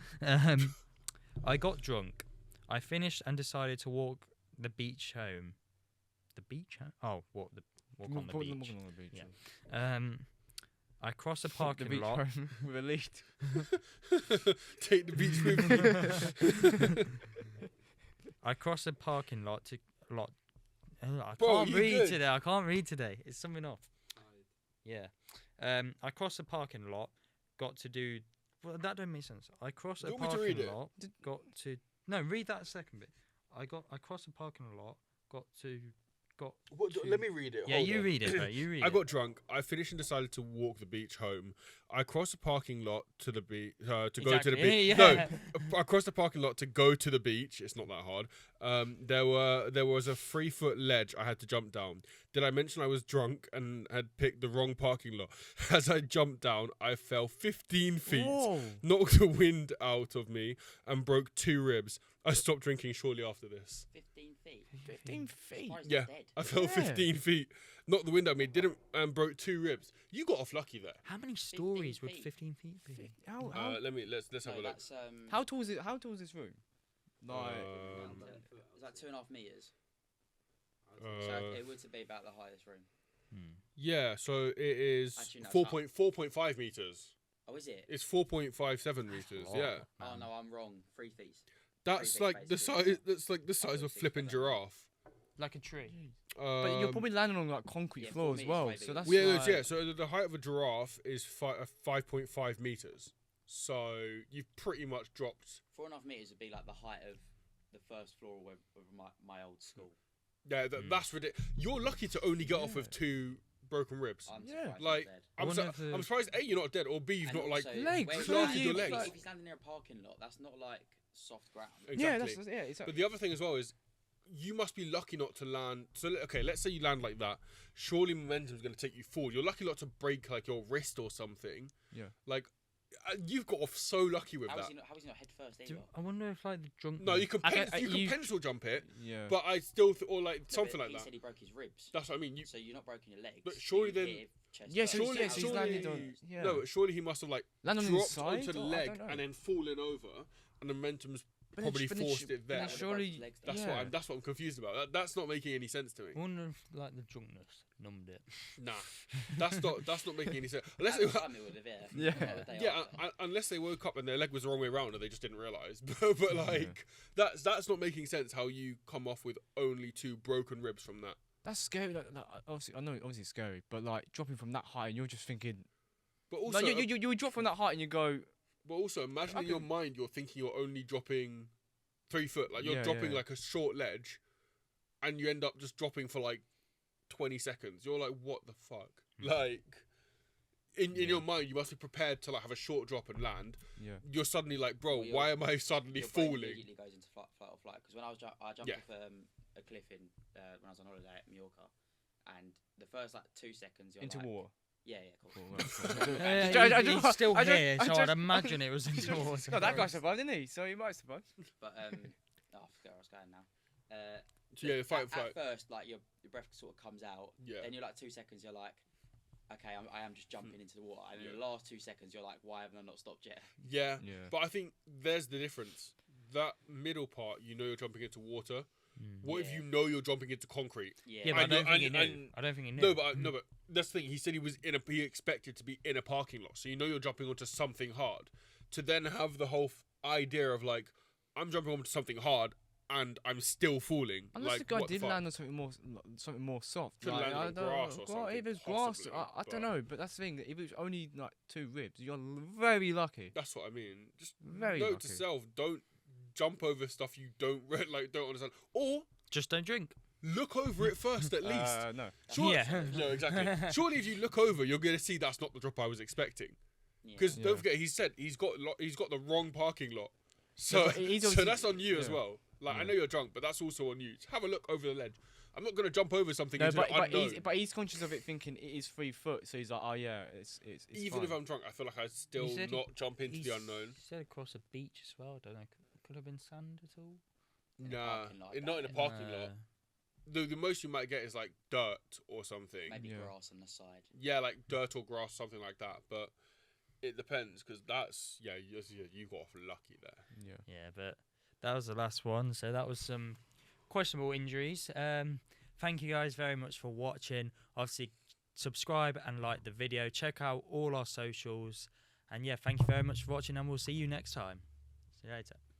Speaker 1: I got drunk. I finished and decided to walk the beach home. The beach home? Oh, walk on the beach.
Speaker 2: Walking on the beach.
Speaker 1: Yeah. I crossed a
Speaker 2: The
Speaker 1: parking
Speaker 2: beach
Speaker 1: lot.
Speaker 2: home with a lead.
Speaker 3: Take the beach with you.
Speaker 1: I crossed a parking lot to lot. I
Speaker 3: Bro,
Speaker 1: can't
Speaker 3: you
Speaker 1: read
Speaker 3: good?
Speaker 1: today. I can't read today. It's something off. Yeah. I crossed a parking lot. Got to do. Well, that don't make sense. I crossed a
Speaker 3: You want me to read
Speaker 1: parking
Speaker 3: it?
Speaker 1: lot. Got to. No, read that second bit. I crossed a parking lot. Got to.
Speaker 3: Let me read it.
Speaker 1: Yeah, you read it, bro. You read
Speaker 3: I
Speaker 1: it.
Speaker 3: got drunk. I finished and decided to walk the beach home. I crossed the parking lot to the beach to go to the
Speaker 1: Exactly.
Speaker 3: beach.
Speaker 1: Yeah.
Speaker 3: No, I crossed the parking lot to go to the beach. It's not that hard. There was a 3-foot ledge I had to jump down. Did I mention I was drunk and had picked the wrong parking lot? As I jumped down, I fell 15 feet,
Speaker 2: Whoa.
Speaker 3: knocked the wind out of me, and broke 2 ribs. I stopped drinking shortly after this.
Speaker 4: 15 feet.
Speaker 2: 15 feet.
Speaker 4: Surprised
Speaker 3: Yeah,
Speaker 4: you're dead.
Speaker 3: I fell
Speaker 2: Yeah.
Speaker 3: 15 feet, knocked the wind out of me, didn't broke 2 ribs. You got off lucky there.
Speaker 1: How many stories would
Speaker 4: feet.
Speaker 1: 15 feet be?
Speaker 3: Let's have a
Speaker 4: No,
Speaker 3: look.
Speaker 4: that's
Speaker 2: How tall is it? How tall is this room? Like,
Speaker 4: it's like 2.5 meters. So
Speaker 3: Uh,
Speaker 4: it would be about the highest room.
Speaker 3: yeah, so it is
Speaker 4: Actually, no,
Speaker 3: 4.5 meters.
Speaker 4: Oh, is it?
Speaker 3: It's 4.57 meters.
Speaker 1: lot,
Speaker 3: Yeah,
Speaker 4: Oh no, I'm wrong. 3 feet.
Speaker 3: that's
Speaker 4: Pretty big
Speaker 3: like the
Speaker 4: basically.
Speaker 3: size. That's like the size of a
Speaker 4: 6
Speaker 3: flipping
Speaker 4: foot.
Speaker 3: giraffe.
Speaker 1: Like a tree.
Speaker 2: but you're probably landing on like concrete
Speaker 4: Yeah, 4
Speaker 2: floor as
Speaker 4: meters
Speaker 2: well.
Speaker 4: way
Speaker 2: So
Speaker 4: bigger.
Speaker 2: that's
Speaker 3: Yeah,
Speaker 2: like,
Speaker 3: yeah. So the height of a giraffe is 5.5 meters. So you've pretty much dropped.
Speaker 4: 4.5 meters would be like the height of the first floor of my old school.
Speaker 3: Yeah, that's ridiculous. You're lucky to only get off with 2 broken ribs.
Speaker 4: I'm
Speaker 2: Yeah.
Speaker 4: surprised
Speaker 3: Like,
Speaker 4: I'm dead.
Speaker 1: I wonder if
Speaker 3: I'm surprised A, you're not dead, or B, you've
Speaker 4: And
Speaker 3: not like
Speaker 4: also,
Speaker 2: legs,
Speaker 4: where-
Speaker 3: planted
Speaker 4: if
Speaker 3: your
Speaker 4: you-
Speaker 3: legs.
Speaker 4: If you're standing near a parking lot, that's not like soft ground.
Speaker 2: yeah,
Speaker 3: exactly.
Speaker 2: that's yeah. It's
Speaker 3: But the other thing as well is, you must be lucky not to land. So okay, let's say you land like that. Surely momentum's going to take you forward. You're lucky not to break like your wrist or something.
Speaker 2: Yeah.
Speaker 3: Like, you've got off so lucky with
Speaker 4: How is
Speaker 3: that.
Speaker 4: he not head first
Speaker 1: Do,
Speaker 4: either?
Speaker 1: I wonder if like the drunk.
Speaker 3: No, you can
Speaker 2: Okay,
Speaker 3: you can pencil jump it,
Speaker 2: yeah.
Speaker 3: but I still or like
Speaker 4: No,
Speaker 3: something
Speaker 4: but
Speaker 3: like
Speaker 4: he
Speaker 3: that.
Speaker 4: said he broke his ribs.
Speaker 3: That's what I mean. You
Speaker 4: So you're not broken your legs.
Speaker 3: But surely
Speaker 4: you
Speaker 3: then-
Speaker 4: hit chest
Speaker 2: Yeah,
Speaker 4: first.
Speaker 2: so
Speaker 3: surely,
Speaker 2: yeah, so he's
Speaker 3: surely,
Speaker 2: landed on- yeah.
Speaker 3: no, but surely he must have like
Speaker 2: Land on his
Speaker 3: dropped
Speaker 2: side?
Speaker 3: onto the
Speaker 2: Or- I
Speaker 3: leg
Speaker 2: don't know.
Speaker 3: and then fallen over, and the momentum's
Speaker 2: But then
Speaker 3: probably
Speaker 2: sh- but then
Speaker 3: forced
Speaker 2: sh-
Speaker 3: it
Speaker 2: but
Speaker 3: there.
Speaker 2: then
Speaker 4: That would've
Speaker 2: surely,
Speaker 4: broke his legs
Speaker 3: That's
Speaker 2: yeah.
Speaker 3: that's what I'm confused about. That's not making any sense to me.
Speaker 1: I wonder if like the drunkenness numbed it.
Speaker 3: Nah, that's not making any sense. Unless
Speaker 4: At
Speaker 3: they,
Speaker 4: the time it would have, yeah.
Speaker 2: Yeah.
Speaker 4: Not the day
Speaker 3: yeah,
Speaker 4: after.
Speaker 3: unless they woke up and their leg was the wrong way around and they just didn't realize. But like that's not making sense. How you come off with only 2 broken ribs from that?
Speaker 2: That's scary. Like, obviously, I know obviously it's scary, but like dropping from that height and you're just thinking.
Speaker 3: But also,
Speaker 2: Like you drop from that height and you go.
Speaker 3: but also imagine in
Speaker 2: Okay.
Speaker 3: your mind you're thinking you're only dropping 3 foot. Like you're
Speaker 2: Yeah,
Speaker 3: dropping
Speaker 2: yeah.
Speaker 3: like a short ledge, and you end up just dropping for like 20 seconds. You're like, what the fuck? Like. In your mind, you must be prepared to like have a short drop and land.
Speaker 2: Yeah.
Speaker 3: You're suddenly like, bro,
Speaker 4: Well,
Speaker 3: why am I suddenly
Speaker 4: Your brain
Speaker 3: falling?
Speaker 4: immediately goes into fight or flight. Because when I jumped
Speaker 3: Yeah.
Speaker 4: off a cliff in when I was on holiday at Mallorca, and the first like 2 seconds you're
Speaker 2: Into
Speaker 4: like,
Speaker 2: water.
Speaker 4: Yeah, cool.
Speaker 2: Cool, right, cool.
Speaker 1: He's still
Speaker 2: I don't-
Speaker 1: here,
Speaker 2: I
Speaker 1: so
Speaker 2: don't-
Speaker 1: I'd imagine it was into water.
Speaker 2: No, that guy survived, didn't he? So he might survive.
Speaker 4: But I forgot where I was going now.
Speaker 3: So yeah, fight and
Speaker 4: at
Speaker 3: flight.
Speaker 4: first, like your breath sort of comes out.
Speaker 3: Yeah.
Speaker 4: Then you're like 2 seconds. You're like, okay, I am just jumping into the water. And then
Speaker 3: Yeah.
Speaker 4: the last 2 seconds, you're like, why haven't I not stopped yet?
Speaker 3: Yeah.
Speaker 2: Yeah.
Speaker 3: But I think there's the difference. That middle part, you know, you're jumping into water. What if
Speaker 4: Yeah.
Speaker 3: you know you're jumping into concrete?
Speaker 4: Yeah.
Speaker 1: Yeah, but I
Speaker 3: And
Speaker 1: don't
Speaker 3: you-
Speaker 1: think he
Speaker 3: and-
Speaker 1: knew.
Speaker 3: and-
Speaker 1: I don't think he knew.
Speaker 3: No, but that's the thing. He said he expected to be in a parking lot, so you know you're jumping onto something hard. To then have the whole idea of like, I'm jumping onto something hard and I'm still falling.
Speaker 2: Unless
Speaker 3: like,
Speaker 2: the guy
Speaker 3: what
Speaker 2: did
Speaker 3: fuck?
Speaker 2: land on something more soft.
Speaker 3: Could
Speaker 2: like,
Speaker 3: land
Speaker 2: I
Speaker 3: on
Speaker 2: don't
Speaker 3: grass
Speaker 2: know,
Speaker 3: or something,
Speaker 2: if it's grass,
Speaker 3: possibly,
Speaker 2: I
Speaker 3: but-
Speaker 2: don't know. But that's the thing. If it's only like 2 ribs, you're very lucky.
Speaker 3: That's what I mean. Just
Speaker 2: Very
Speaker 3: note
Speaker 2: lucky.
Speaker 3: to self: don't jump over stuff you don't don't understand, or
Speaker 1: Just don't drink.
Speaker 3: look over it first at least.
Speaker 2: No.
Speaker 3: Sure,
Speaker 1: Yeah.
Speaker 3: no, exactly. Surely, if you look over, you're gonna see that's not the drop I was expecting.
Speaker 4: Yeah.
Speaker 3: Because
Speaker 2: Yeah.
Speaker 3: don't forget, he said he's got the wrong parking lot. So,
Speaker 2: but he's
Speaker 3: so
Speaker 2: obviously-
Speaker 3: that's on you as
Speaker 2: yeah.
Speaker 3: well. Like I
Speaker 2: Yeah.
Speaker 3: know you're drunk, but that's also on you. Just have a look over the ledge. I'm not gonna jump over something
Speaker 2: No,
Speaker 3: into
Speaker 2: but,
Speaker 3: the
Speaker 2: but,
Speaker 3: unknown.
Speaker 2: he's conscious of it, thinking it is 3 foot. So he's like, oh yeah, it's
Speaker 3: Even
Speaker 2: fine.
Speaker 3: if I'm drunk, I feel like I'd still
Speaker 1: said he-
Speaker 3: not jump into
Speaker 1: He
Speaker 3: the unknown.
Speaker 1: said across a beach as well. I don't know. Could have been sand at all.
Speaker 4: In a
Speaker 3: Nah,
Speaker 4: parking lot,
Speaker 3: not in a parking lot. the most you might get is like dirt or something.
Speaker 4: Maybe
Speaker 2: Yeah.
Speaker 4: grass on the side.
Speaker 3: Yeah, like dirt or grass, something like that. But it depends because that's you got off lucky there.
Speaker 2: Yeah.
Speaker 1: Yeah, but that was the last one. So that was some questionable injuries. Thank you guys very much for watching. Obviously, subscribe and like the video. Check out all our socials. And yeah, thank you very much for watching, and we'll see you next time. See you later.